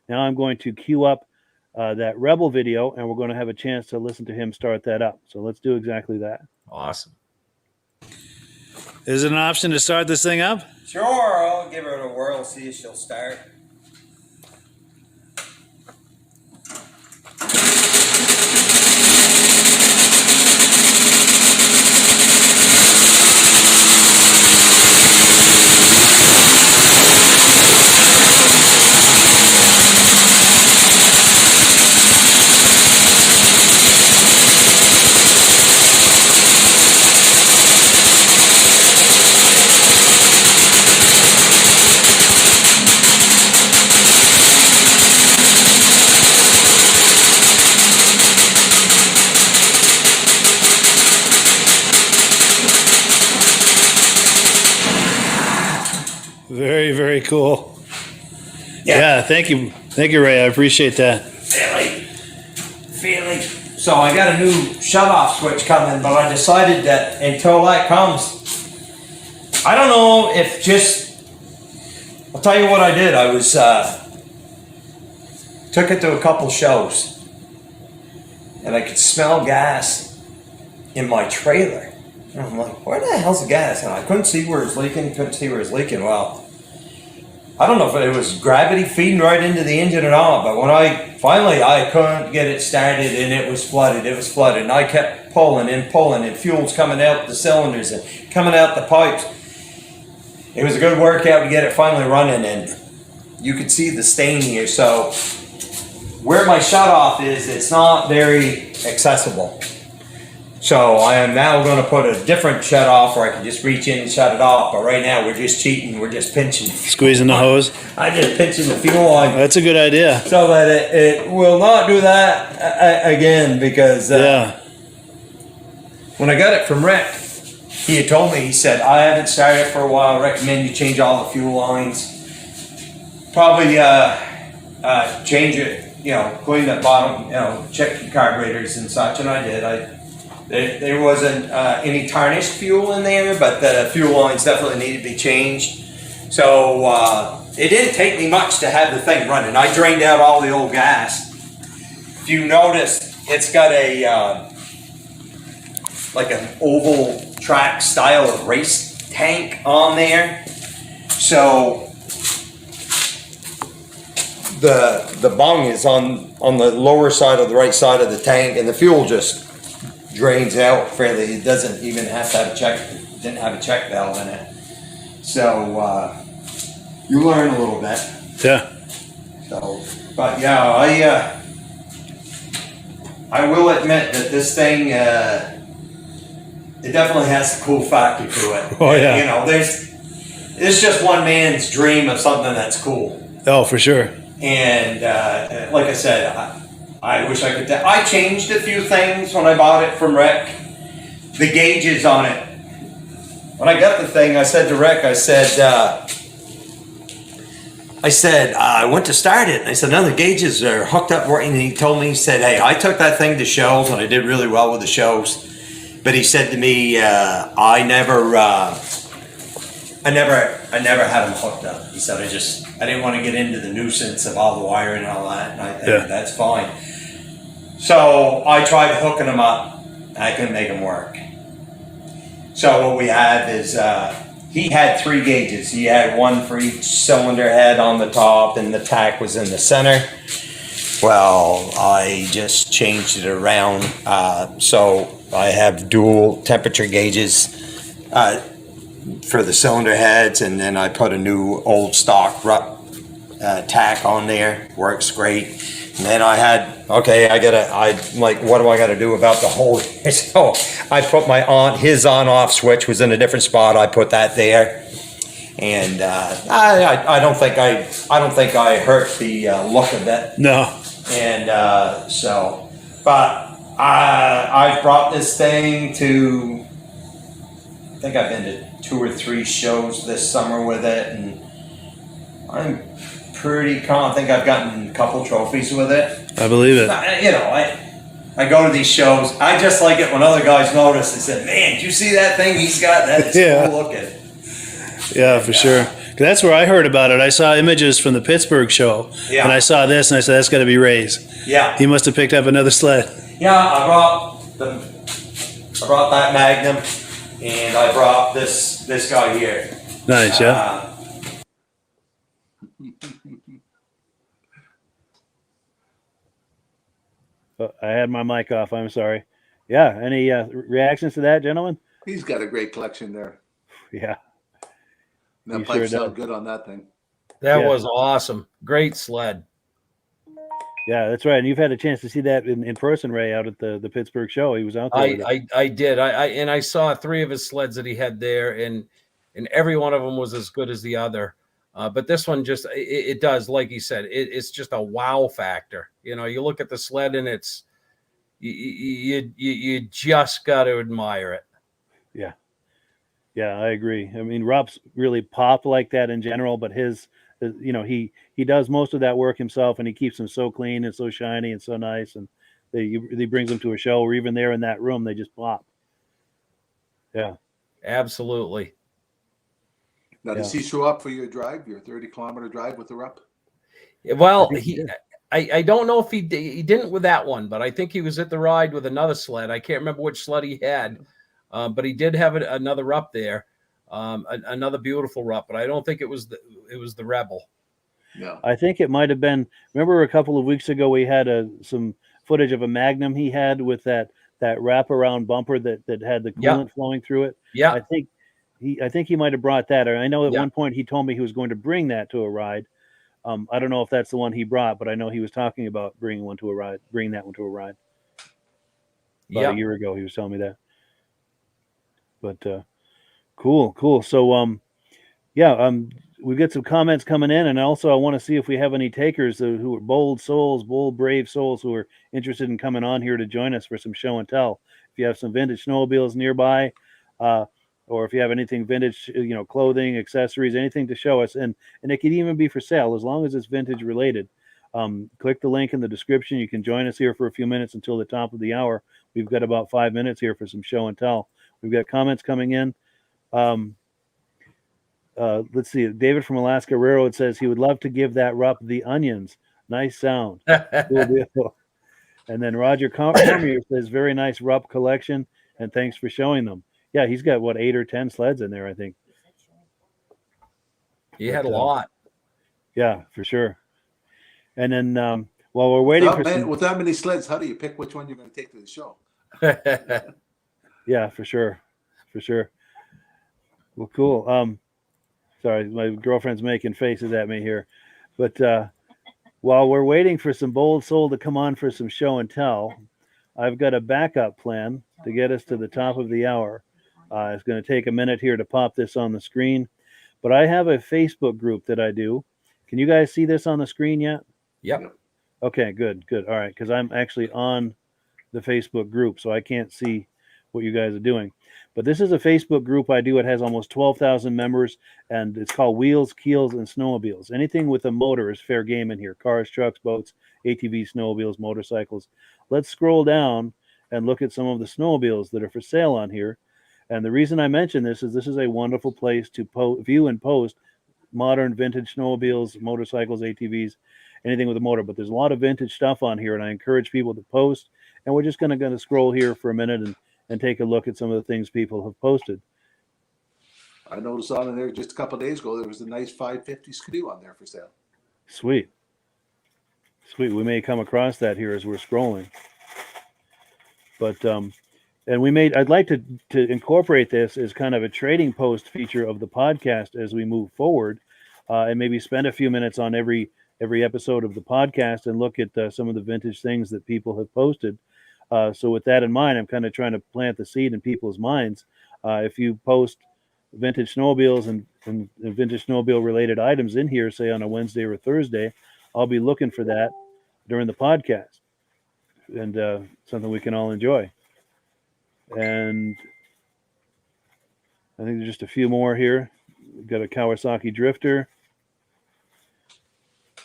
Now I'm going to queue up that Rebel video, and we're going to have a chance to listen to him start that up. So let's do exactly that. Awesome. Is it an option to start this thing up? Sure, I'll give her a whirl, see if she'll start. Very cool. Yeah. Thank you, Ray. I appreciate that. Feeling. So I got a new shut-off switch coming, but I decided that until that comes, I don't know if I'll tell you what I did. I was, took it to a couple shows, and I could smell gas in my trailer. And I'm like, where the hell's the gas? And I couldn't see where it's leaking, Well, I don't know if it was gravity feeding right into the engine or not, but when I couldn't get it started and it was flooded, and I kept pulling, and fuel's coming out the cylinders and coming out the pipes. It was a good workout to get it finally running, and you could see the stain here. So where my shut-off is, it's not very accessible. So I am now going to put a different shut-off where I can just reach in and shut it off. But right now we're just cheating. We're just pinching. Squeezing the hose. I just pinching the fuel line. That's a good idea. So that it will not do that again, because when I got it from Rick, he had told me, he said, I haven't started it for a while. I recommend you change all the fuel lines. Probably change it, clean that bottom, check your carburetors and such. And I did. There wasn't any tarnished fuel in there, but the fuel lines definitely needed to be changed. So it didn't take me much to have the thing running. I drained out all the old gas. If you notice, it's got a like an oval track style of race tank on there. So the bung is on the lower side of the right side of the tank, and the fuel just drains out fairly. It doesn't even have to have didn't have a check valve in it. So you learn a little bit. Yeah. So, but yeah, I will admit that this thing, it definitely has a cool factor to it. Oh yeah. It's just one man's dream of something that's cool. Oh, for sure. And like I said, I wish I could. I changed a few things when I bought it from Rick. The gauges on it. When I got the thing, I said to Rick, I went to start it, and I said, none of the gauges are hooked up working. And he told me, he said, hey, I took that thing to shows, and I did really well with the shows. But he said to me, I never had them hooked up. He said, I didn't want to get into the nuisance of all the wiring and all that. And I think that's fine. So I tried hooking them up. I couldn't make them work. So what we have is, he had 3 gauges. He had one for each cylinder head on the top, and the tack was in the center. Well, I just changed it around. So I have dual temperature gauges for the cylinder heads, and then I put a new old stock Rupp tack on there. Works great. And then I had, what do I got to do about the hole? So I put his on-off switch was in a different spot. I put that there, and I don't think I hurt the look of it. No. And but I brought this thing to, I think I've been to 2 or 3 shows this summer with it, and I'm pretty calm. I think I've gotten a couple trophies with it. I believe it. I go to these shows. I just like it when other guys notice and say, man, did you see that thing he's got? That's cool looking. Yeah, for sure. That's where I heard about it. I saw images from the Pittsburg show, and I saw this, and I said, that's got to be Ray's. Yeah. He must have picked up another sled. Yeah, I brought that Magnum, and I brought this guy here. Nice, yeah. I had my mic off. I'm sorry. Yeah. Any reactions to that, gentlemen? He's got a great collection there. Yeah. That He pipe sure sounded does. good on that thing. That was awesome. Great sled. Yeah, that's right. And you've had a chance to see that in person, Ray, out at the Pittsburg show. He was out there. I did. I saw 3 of his sleds that he had there, and every one of them was as good as the other. But this one just it does, like he said, it's just a wow factor. You look at the sled, and it's you just got to admire it. Yeah. Yeah, I agree. I mean, Rupp's really popped like that in general, but his he does most of that work himself, and he keeps them so clean and so shiny and so nice, and he brings them to a show, or even there in that room, they just pop. Yeah, Absolutely. Now, does he show up for your drive, your 30-kilometer drive with the Rupp? Well, I don't know if he didn't with that one, but I think he was at the ride with another sled. I can't remember which sled he had, but he did have another Rupp there, another beautiful Rupp. But I don't think it was the Rebel. Yeah, I think it might have been. Remember a couple of weeks ago we had some footage of a Magnum he had with that wraparound bumper that had the coolant flowing through it. Yeah, I think he might have brought that. Or I know at one point he told me he was going to bring that to a ride. I don't know if that's the one he brought, but I know he was talking about bringing that one to a ride. About a year ago, he was telling me that. But cool. So we've got some comments coming in, and also I want to see if we have any takers who are bold, brave souls who are interested in coming on here to join us for some show and tell. If you have some vintage snowmobiles nearby, or if you have anything vintage, clothing, accessories, anything to show us, and it could even be for sale as long as it's vintage related. Click the link in the description. You can join us here for a few minutes until the top of the hour. We've got about 5 minutes here for some show and tell. We've got comments coming in. Let's see. David from Alaska Railroad says he would love to give that Rupp the onions. Nice sound. Cool deal. And then Roger Cormier says, very nice Rupp collection, and thanks for showing them. Yeah, he's got 8 or 10 sleds in there, I think. He had a lot. Yeah, for sure. And then while we're waiting with that many sleds, how do you pick which one you're going to take to the show? Yeah, for sure. Well, cool. Sorry, my girlfriend's making faces at me here. But while we're waiting for some bold soul to come on for some show and tell, I've got a backup plan to get us to the top of the hour. It's going to take a minute here to pop this on the screen. But I have a Facebook group that I do. Can you guys see this on the screen yet? Yep. Okay, good. All right, because I'm actually on the Facebook group, so I can't see what you guys are doing. But this is a Facebook group I do. It has almost 12,000 members, and it's called Wheels, Keels, and Snowmobiles. Anything with a motor is fair game in here. Cars, trucks, boats, ATVs, snowmobiles, motorcycles. Let's scroll down and look at some of the snowmobiles that are for sale on here. And the reason I mention this is a wonderful place to view and post modern vintage snowmobiles, motorcycles, ATVs, anything with a motor. But there's a lot of vintage stuff on here, and I encourage people to post. And we're just going to scroll here for a minute and take a look at some of the things people have posted. I noticed on there just a couple of days ago, there was a nice 550 Skidoo on there for sale. Sweet. We may come across that here as we're scrolling. But and I'd like to incorporate this as kind of a trading post feature of the podcast as we move forward, and maybe spend a few minutes on every episode of the podcast and look at some of the vintage things that people have posted. So with that in mind, I'm kind of trying to plant the seed in people's minds. If you post vintage snowmobiles and vintage snowmobile related items in here, say on a Wednesday or a Thursday, I'll be looking for that during the podcast, and something we can all enjoy. And I think there's just a few more here. We've got a Kawasaki Drifter,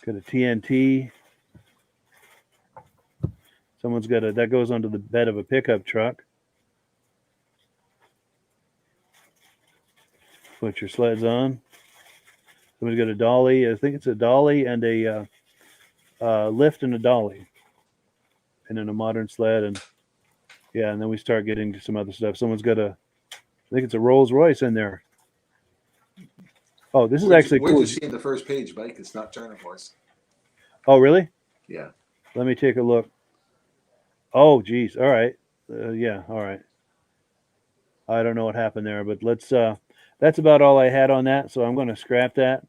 got a TNT. Someone's got that goes onto the bed of a pickup truck. Put your sleds on. Someone's got a dolly. I think it's a dolly and a lift and a dolly. And then a modern sled. And then we start getting to some other stuff. Someone's got I think it's a Rolls Royce in there. Oh, this is actually cool. We're just seeing the first page, Mike. It's not China Horse. Oh, really? Yeah. Let me take a look. Oh, geez. All right. Yeah. All right. I don't know what happened there, but that's about all I had on that. So I'm going to scrap that.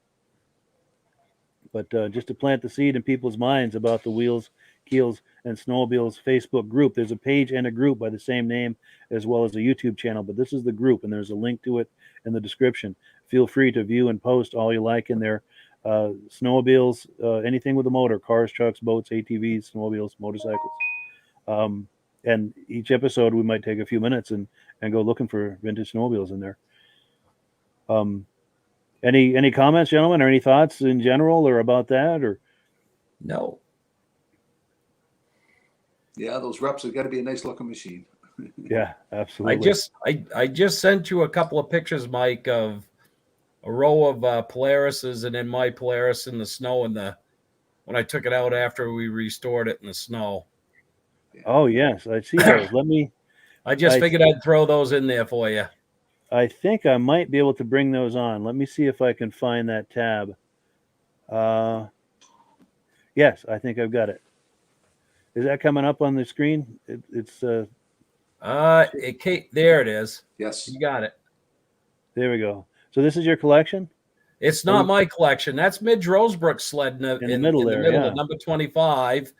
But just to plant the seed in people's minds about the Wheels, Keels, and Snowmobiles Facebook group. There's a page and a group by the same name, as well as a YouTube channel. But this is the group, and there's a link to it in the description. Feel free to view and post all you like in there. Snowmobiles, anything with a motor, cars, trucks, boats, ATVs, snowmobiles, motorcycles. And each episode, we might take a few minutes and go looking for vintage snowmobiles in there. Any comments, gentlemen, or any thoughts in general or about that? Or No. Yeah, those Rupps have got to be a nice looking machine. yeah, absolutely. I just sent you a couple of pictures, Mike, of a row of Polarises, and then my Polaris in the snow when I took it out after we restored it in the snow. Oh yes, I see those. I just figured I'd throw those in there for you. I think I might be able to bring those on. Let me see if I can find that tab. Yes, I think I've got it. Is that coming up on the screen? It's there it is. Yes. You got it. there we go. So this is your collection? It's not my collection. That's Midge Rosebrook's sled in the middle there, at number 25.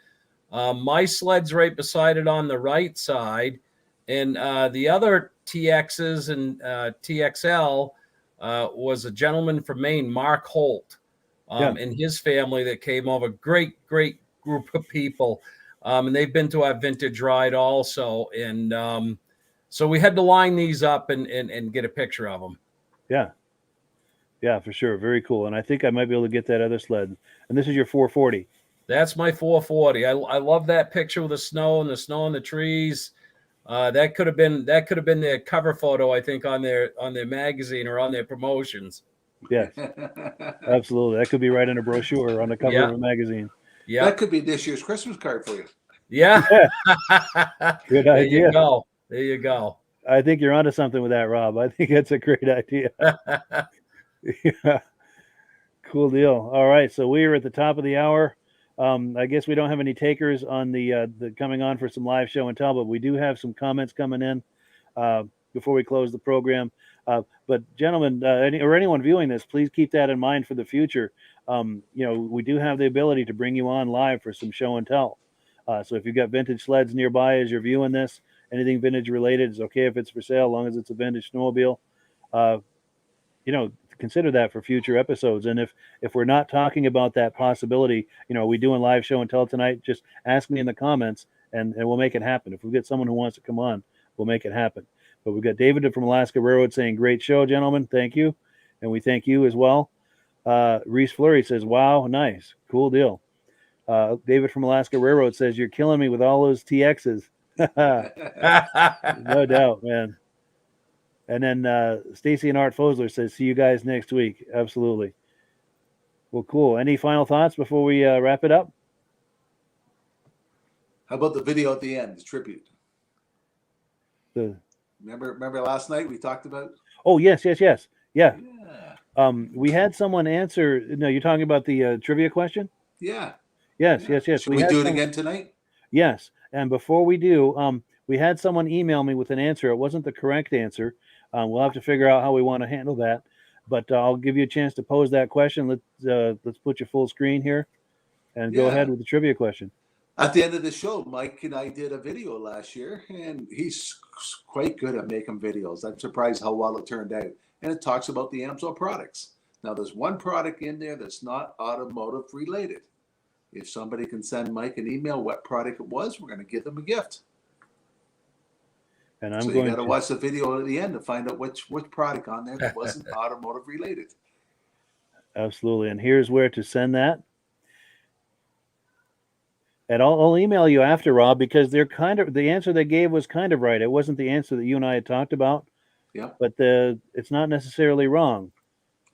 My sled's right beside it on the right side. And the other TXs and TXL was a gentleman from Maine, Mark Holt, and his family that came over. Great group of people. And they've been to our vintage ride also. And so we had to line these up and get a picture of them. Yeah. Yeah, for sure. Very cool. And I think I might be able to get that other sled. And this is your 440. That's my 440. I love that picture with the snow and the trees. That could have been their cover photo, I think, on their magazine or on their promotions. Yes, absolutely. That could be right in a brochure or on the cover of a magazine. Yeah, that could be this year's Christmas card for you. Yeah. Good idea. There you go. I think you're onto something with that, Rob. I think that's a great idea. Yeah. Cool deal. All right, so we are at the top of the hour. I guess we don't have any takers on the coming on for some live show and tell, but we do have some comments coming in before we close the program. But gentlemen, or anyone viewing this, please keep that in mind for the future. We do have the ability to bring you on live for some show and tell. So if you've got vintage sleds nearby as you're viewing this, anything vintage related is okay if it's for sale, as long as it's a vintage snowmobile. Consider that for future episodes. And if we're not talking about that possibility, are we doing live show and tell tonight? Just ask me in the comments and we'll make it happen. If we get someone who wants to come on, we'll make it happen. But we've got David from Alaska Railroad saying, great show, gentlemen. Thank you. And we thank you as well. Reese Fleury says, wow, nice. Cool deal. David from Alaska Railroad says, you're killing me with all those TXs. No doubt, man. And then Stacy and Art Fosler says, see you guys next week. Absolutely. Well, cool. Any final thoughts before we wrap it up? How about the video at the end, the tribute? Remember last night we talked about? Oh, yes. Yeah. We had someone answer. No, you're talking about the trivia question? Yeah. Yes. Should we do it again tonight? Yes. And before we do, we had someone email me with an answer. It wasn't the correct answer. We'll have to figure out how we want to handle that. But I'll give you a chance to pose that question. Let's put your full screen here and go ahead with the trivia question. At the end of the show, Mike and I did a video last year, and he's quite good at making videos. I'm surprised how well it turned out. And it talks about the AMSOIL products. Now, there's one product in there that's not automotive related. If somebody can send Mike an email what product it was, we're going to give them a gift. And you got to watch the video at the end to find out which product on there that wasn't automotive related. Absolutely. And here's where to send that. And I'll email you after, Rob, because they're the answer they gave was kind of right. It wasn't the answer that you and I had talked about. Yeah. But it's not necessarily wrong.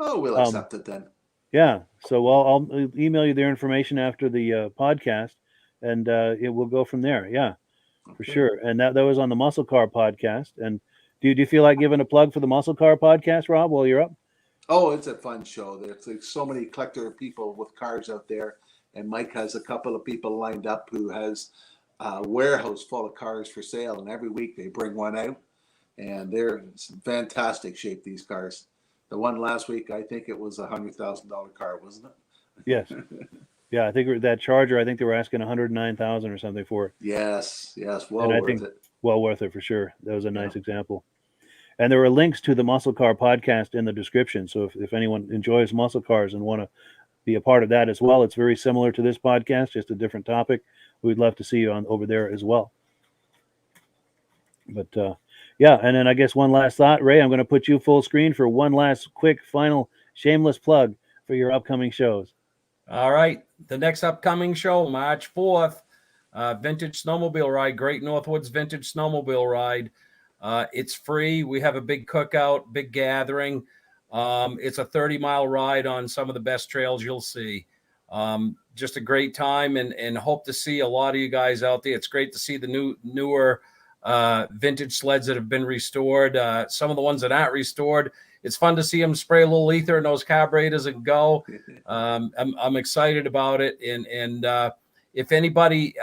Oh, we'll accept it then. Yeah. So I'll email you their information after the podcast, and it will go from there. Yeah, okay. For sure. And that was on the Muscle Car podcast. And do you feel like giving a plug for the Muscle Car podcast, Rob, while you're up? Oh, it's a fun show. There's like so many collector people with cars out there. And Mike has a couple of people lined up who has a warehouse full of cars for sale. And every week they bring one out. And they're in some fantastic shape, these cars. The one last week, I think it was a $100,000 car, wasn't it? Yes. Yeah, I think that Charger, I think they were asking $109,000 or something for it. Yes. Well worth it. Well worth it for sure. That was a nice example. And there are links to the Muscle Car podcast in the description. So if anyone enjoys muscle cars and want to be a part of that as well, it's very similar to this podcast, just a different topic. We'd love to see you over there as well. But Yeah, and then I guess one last thought, Ray. I'm going to put you full screen for one last quick, final, shameless plug for your upcoming shows. All right. The next upcoming show, March 4th, Vintage Snowmobile Ride, Great Northwoods Vintage Snowmobile Ride. It's free. We have a big cookout, big gathering. It's a 30-mile ride on some of the best trails you'll see. Just a great time, and hope to see a lot of you guys out there. It's great to see the newer vintage sleds that have been restored. Some of the ones that aren't restored, it's fun to see them spray a little ether in those carburetors and go. I'm excited about it. And if anybody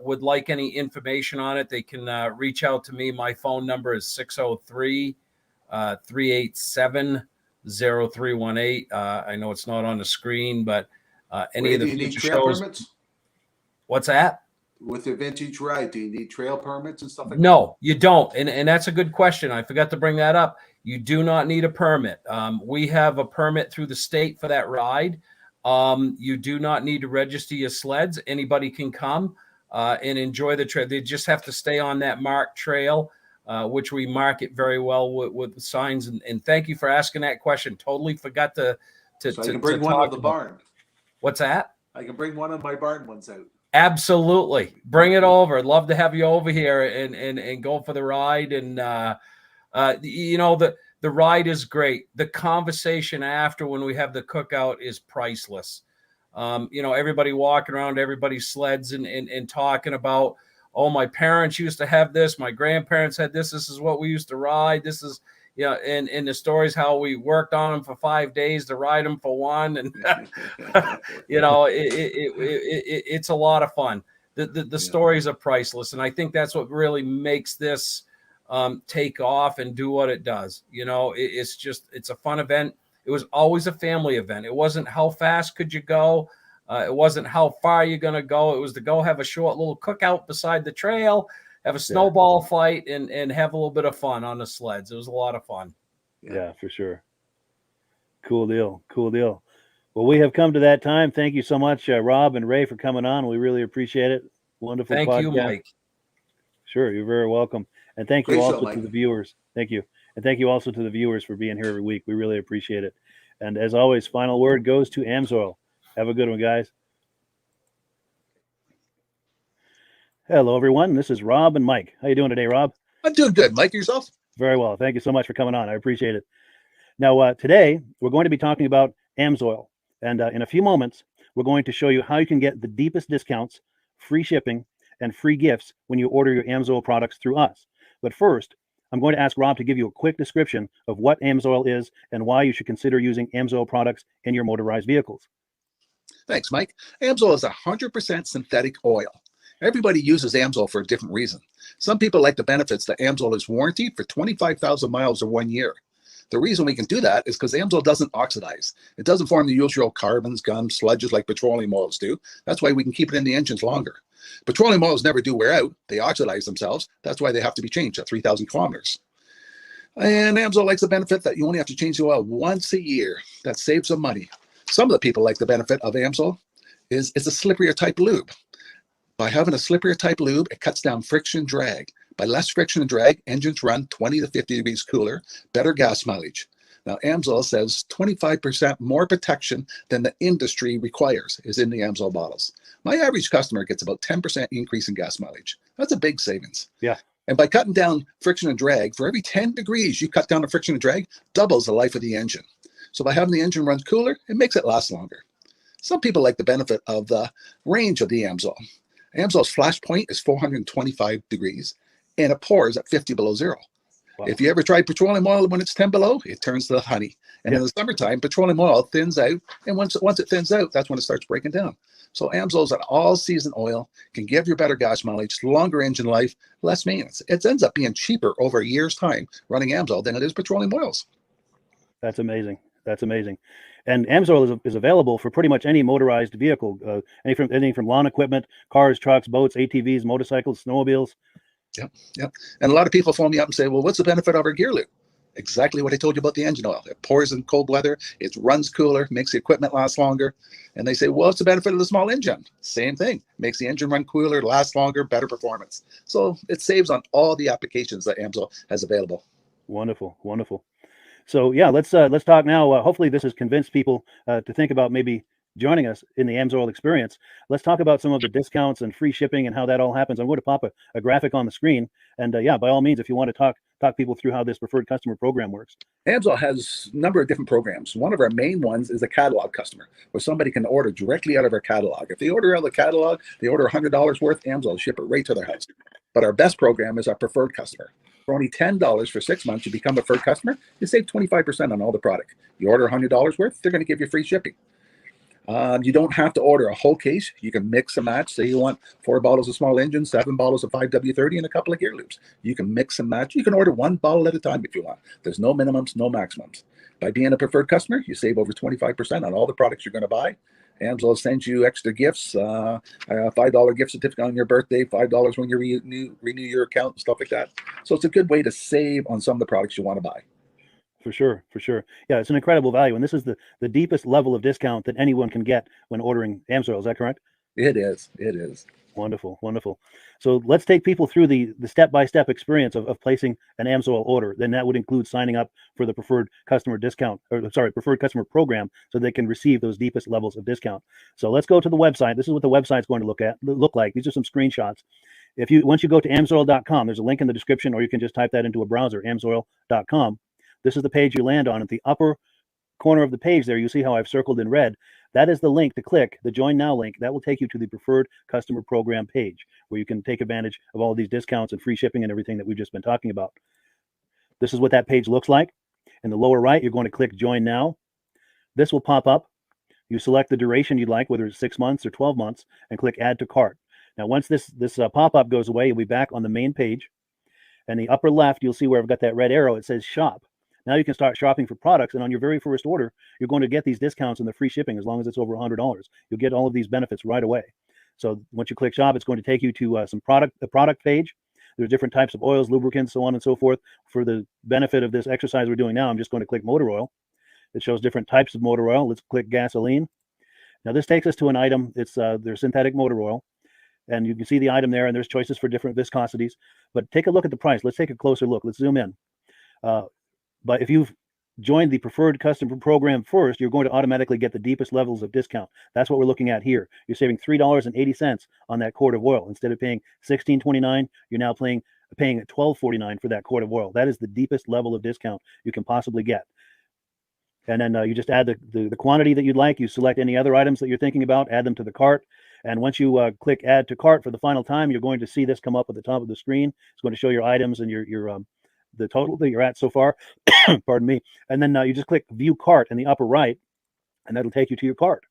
would like any information on it, they can reach out to me. My phone number is 603-387-0318. I know it's not on the screen, but any of the future shows. Permits? What's that? With the vintage ride, do you need trail permits and stuff like that? No, you don't. And that's a good question. I forgot to bring that up. You do not need a permit. We have a permit through the state for that ride. You do not need to register your sleds. Anybody can come and enjoy the trail. They just have to stay on that marked trail, which we mark it very well with signs. And thank you for asking that question. Totally forgot to so I can bring one of the barn. What's that? I can bring one of my barn ones out. Absolutely. Bring it over. I'd love to have you over here and go for the ride. And, the ride is great. The conversation after when we have the cookout is priceless. Everybody walking around everybody's sleds and talking about, oh, my parents used to have this. My grandparents had this. This is what we used to ride. This is, and the stories how we worked on them for 5 days to ride them for one. And, it's a lot of fun. The stories are priceless. And I think that's what really makes this take off and do what it does. It's a fun event. It was always a family event. It wasn't how fast could you go. It wasn't how far you're going to go. It was to go have a short little cookout beside the trail, have a snowball fight, and have a little bit of fun on the sleds. It was a lot of fun. Yeah, for sure. Cool deal. Well, we have come to that time. Thank you so much, Rob and Ray, for coming on. We really appreciate it. Wonderful podcast. Thank you, Mike. Sure, you're very welcome. And thank you also to the viewers. Thank you. And thank you also to the viewers for being here every week. We really appreciate it. And as always, final word goes to AMSOIL. Have a good one, guys. Hello, everyone. This is Rob and Mike. How you doing today, Rob? I'm doing good. Mike, yourself? Very well. Thank you so much for coming on. I appreciate it. Now, today, we're going to be talking about AMSOIL. And in a few moments, we're going to show you how you can get the deepest discounts, free shipping, and free gifts when you order your AMSOIL products through us. But first, I'm going to ask Rob to give you a quick description of what AMSOIL is and why you should consider using AMSOIL products in your motorized vehicles. Thanks, Mike. AMSOIL is 100% synthetic oil. Everybody uses AMSOIL for a different reason. Some people like the benefits that AMSOIL is warranted for 25,000 miles or 1 year. The reason we can do that is because AMSOIL doesn't oxidize. It doesn't form the usual carbons, gums, sludges like petroleum oils do. That's why we can keep it in the engines longer. Petroleum oils never do wear out. They oxidize themselves. That's why they have to be changed at 3,000 kilometers. And AMSOIL likes the benefit that you only have to change the oil once a year. That saves some money. Some of the people like the benefit of AMSOIL is it's a slipperier type lube. By having a slipperier type lube, it cuts down friction and drag. By less friction and drag, engines run 20 to 50 degrees cooler, better gas mileage. Now, AMSOIL says 25% more protection than the industry requires is in the AMSOIL bottles. My average customer gets about 10% increase in gas mileage. That's a big savings. Yeah. And by cutting down friction and drag, for every 10 degrees you cut down the friction and drag, doubles the life of the engine. So by having the engine run cooler, it makes it last longer. Some people like the benefit of the range of the AMSOIL. AMSOIL's flash point is 425 degrees, and it pours at 50 below zero. Wow. If you ever tried petroleum oil when it's 10 below, it turns to honey. And in the summertime, petroleum oil thins out, and once it thins out, that's when it starts breaking down. So AMSOIL is an all-season oil, can give you better gas mileage, longer engine life, less maintenance. It ends up being cheaper over a year's time running AMSOIL than it is petroleum oils. That's amazing. That's amazing. And AMSOIL is available for pretty much any motorized vehicle, anything from lawn equipment, cars, trucks, boats, ATVs, motorcycles, snowmobiles. Yep. And a lot of people phone me up and say, well, what's the benefit of our gear lube? Exactly what I told you about the engine oil. It pours in cold weather, it runs cooler, makes the equipment last longer. And they say, well, what's the benefit of the small engine? Same thing. Makes the engine run cooler, last longer, better performance. So it saves on all the applications that AMSOIL has available. Wonderful, wonderful. So yeah, let's talk now. Hopefully this has convinced people to think about maybe joining us in the AMSOIL experience. Let's talk about some of the discounts and free shipping and how that all happens. I'm going to pop a graphic on the screen. And yeah, by all means, if you want to talk people through how this preferred customer program works. AMSOIL has a number of different programs. One of our main ones is a catalog customer, where somebody can order directly out of our catalog. If they order out of the catalog, they order $100 worth, AMSOIL will ship it right to their house. But our best program is our preferred customer. For only $10 for 6 months, you become a preferred customer, you save 25% on all the product. You order $100 worth, they're going to give you free shipping. You don't have to order a whole case. You can mix and match. Say you want 4 bottles of small engine, 7 bottles of 5W30, and a couple of gear loops. You can mix and match. You can order 1 bottle at a time if you want. There's no minimums, no maximums. By being a preferred customer, you save over 25% on all the products you're going to buy. AMSOIL sends you extra gifts, a $5 gift certificate on your birthday, $5 when you renew your account and stuff like that. So it's a good way to save on some of the products you want to buy. For sure, for sure. Yeah, it's an incredible value. And this is the deepest level of discount that anyone can get when ordering AMSOIL. Is that correct? It is. It is. Wonderful, wonderful. So let's take people through the step-by-step experience of placing an AMSOIL order. Then that would include signing up for the preferred customer discount, preferred customer program, so they can receive those deepest levels of discount. So let's go to the website. This is what the website's going to look like. These are some screenshots. Once you go to AMSOIL.com, there's a link in the description, or you can just type that into a browser, AMSOIL.com. This is the page you land on. At the upper corner of the page there, you see how I've circled in red. That is the link to click, the Join Now link. That will take you to the Preferred Customer Program page, where you can take advantage of all of these discounts and free shipping and everything that we've just been talking about. This is what that page looks like. In the lower right, you're going to click Join Now. This will pop up. You select the duration you'd like, whether it's 6 months or 12 months, and click Add to Cart. Now, once this pop-up goes away, you'll be back on the main page. And the upper left, you'll see where I've got that red arrow. It says Shop. Now you can start shopping for products, and on your very first order, you're going to get these discounts and the free shipping as long as it's over $100. You'll get all of these benefits right away. So once you click Shop, it's going to take you to the product page. There's different types of oils, lubricants, so on and so forth. For the benefit of this exercise we're doing now, I'm just going to click motor oil. It shows different types of motor oil. Let's click gasoline. Now this takes us to an item. It's their synthetic motor oil. And you can see the item there, and there's choices for different viscosities. But take a look at the price. Let's take a closer look. Let's zoom in. But if you've joined the preferred customer program first, you're going to automatically get the deepest levels of discount. That's what we're looking at here. You're saving $3.80 on that quart of oil. Instead of paying $16.29, you're now paying $12.49 for that quart of oil. That is the deepest level of discount you can possibly get. And then you just add the quantity that you'd like. You select any other items that you're thinking about, add them to the cart. And once you click Add to Cart for the final time, you're going to see this come up at the top of the screen. It's going to show your items and your the total that you're at so far. Pardon me. And then you just click View Cart in the upper right, and that'll take you to your cart.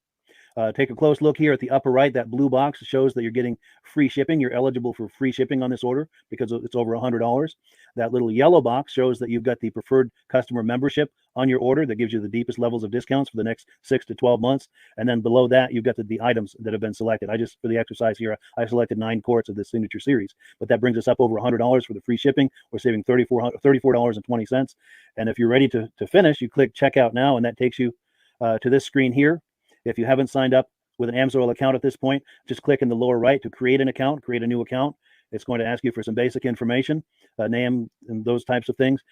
Take a close look here at the upper right. That blue box shows that you're getting free shipping. You're eligible for free shipping on this order because it's over $100. That little yellow box shows that you've got the preferred customer membership on your order that gives you the deepest levels of discounts for the next 6 to 12 months. And then below that, you've got the items that have been selected. For the exercise here, I selected 9 quarts of the signature series, but that brings us up over $100 for the free shipping. We're saving $34.20. And if you're ready to finish, you click Checkout Now, and that takes you to this screen here. If you haven't signed up with an AMSOIL account at this point, just click in the lower right to create an account, create a new account. It's going to ask you for some basic information, name and those types of things.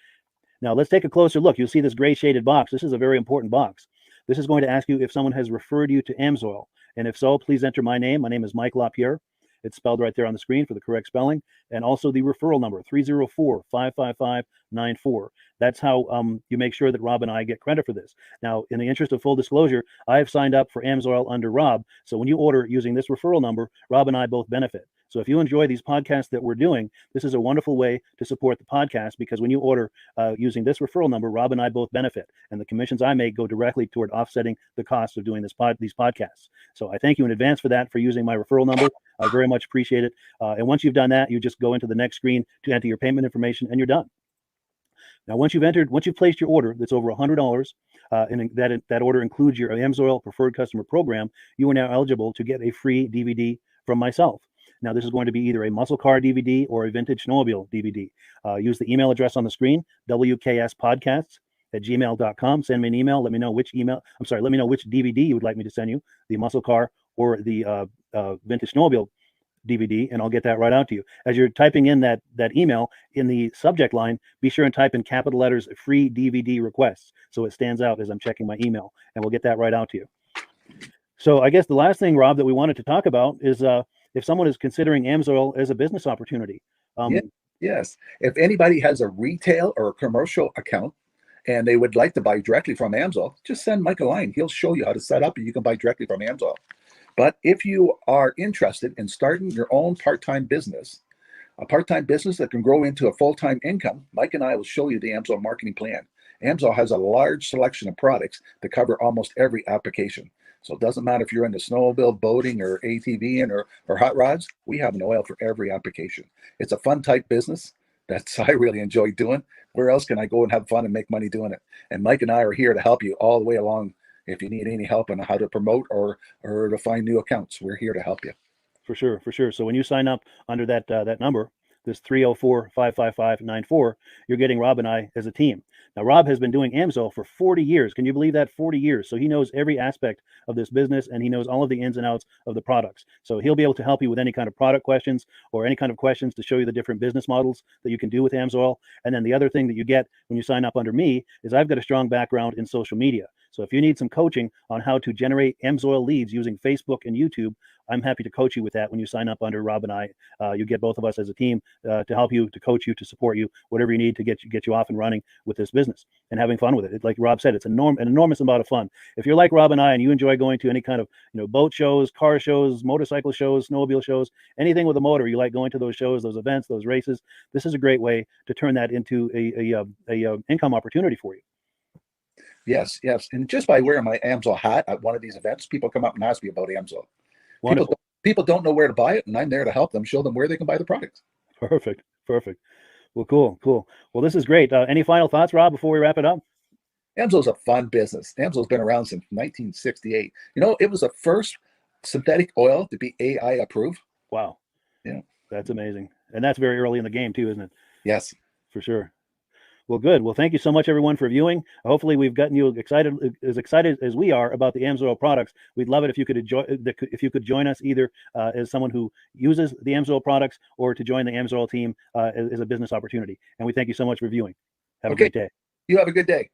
Now let's take a closer look. You'll see this gray shaded box. This is a very important box. This is going to ask you if someone has referred you to AMSOIL. And if so, please enter my name. My name is Mike Lapierre. It's spelled right there on the screen for the correct spelling. And also the referral number, 304-555-94. That's how you make sure that Rob and I get credit for this. Now, in the interest of full disclosure, I have signed up for AMSOIL under Rob. So when you order using this referral number, Rob and I both benefit. So if you enjoy these podcasts that we're doing, this is a wonderful way to support the podcast, because when you order using this referral number, Rob and I both benefit. And the commissions I make go directly toward offsetting the cost of doing these podcasts. So I thank you in advance for using my referral number. I very much appreciate it. And once you've done that, you just go into the next screen to enter your payment information, and you're done. Now, once you've placed your order that's over $100, and that order includes your AMSOIL Preferred Customer Program, you are now eligible to get a free DVD from myself. Now, this is going to be either a muscle car DVD or a vintage snowmobile DVD. Use the email address on the screen, wkspodcasts@gmail.com. Send me an email. Let me know which DVD you would like me to send you, the muscle car or the vintage snowmobile DVD, and I'll get that right out to you. As you're typing in that email, in the subject line, be sure and type in capital letters "free DVD requests" so it stands out as I'm checking my email, and we'll get that right out to you. So I guess the last thing, Rob, that we wanted to talk about is if someone is considering AMSOIL as a business opportunity. Yes. If anybody has a retail or a commercial account and they would like to buy directly from AMSOIL, just send Mike a line. He'll show you how to set up and you can buy directly from AMSOIL. But if you are interested in starting your own part-time business, a part-time business that can grow into a full-time income, Mike and I will show you the AMSOIL marketing plan. AMSOIL has a large selection of products that cover almost every application. So it doesn't matter if you're into snowmobile, boating, or ATVing or hot rods, we have an oil for every application. It's a fun type business that's I really enjoy doing. Where else can I go and have fun and make money doing it? And Mike and I are here to help you all the way along. If you need any help on how to promote or to find new accounts, we're here to help you. For sure. So when you sign up under that number, this 304-555-94, you're getting Rob and I as a team. Now, Rob has been doing AMSOIL for 40 years. Can you believe that? 40 years. So he knows every aspect of this business, and he knows all of the ins and outs of the products. So he'll be able to help you with any kind of product questions or any kind of questions to show you the different business models that you can do with AMSOIL. And then the other thing that you get when you sign up under me is I've got a strong background in social media. So if you need some coaching on how to generate AMSOIL leads using Facebook and YouTube, I'm happy to coach you with that when you sign up under Rob and I. You get both of us as a team to help you, to coach you, to support you, whatever you need to get you off and running with this business and having fun with it. Like Rob said, it's an enormous amount of fun. If you're like Rob and I and you enjoy going to any kind of boat shows, car shows, motorcycle shows, snowmobile shows, anything with a motor, you like going to those shows, those events, those races, this is a great way to turn that into a income opportunity for you. Yes. And just by wearing my AMSOIL hat at one of these events, people come up and ask me about AMSOIL. People don't know where to buy it, and I'm there to help them, show them where they can buy the products. Perfect. Well, cool. Well, this is great. Any final thoughts, Rob, before we wrap it up? AMSOIL's a fun business. AMSOIL's been around since 1968. It was the first synthetic oil to be AI approved. Wow. Yeah. That's amazing. And that's very early in the game too, isn't it? Yes. For sure. Well, good. Well, thank you so much, everyone, for viewing. Hopefully, we've gotten you excited as we are about the AMSOIL products. We'd love it if you could join us either as someone who uses the AMSOIL products or to join the AMSOIL team as a business opportunity. And we thank you so much for viewing. Have a great day. You have a good day.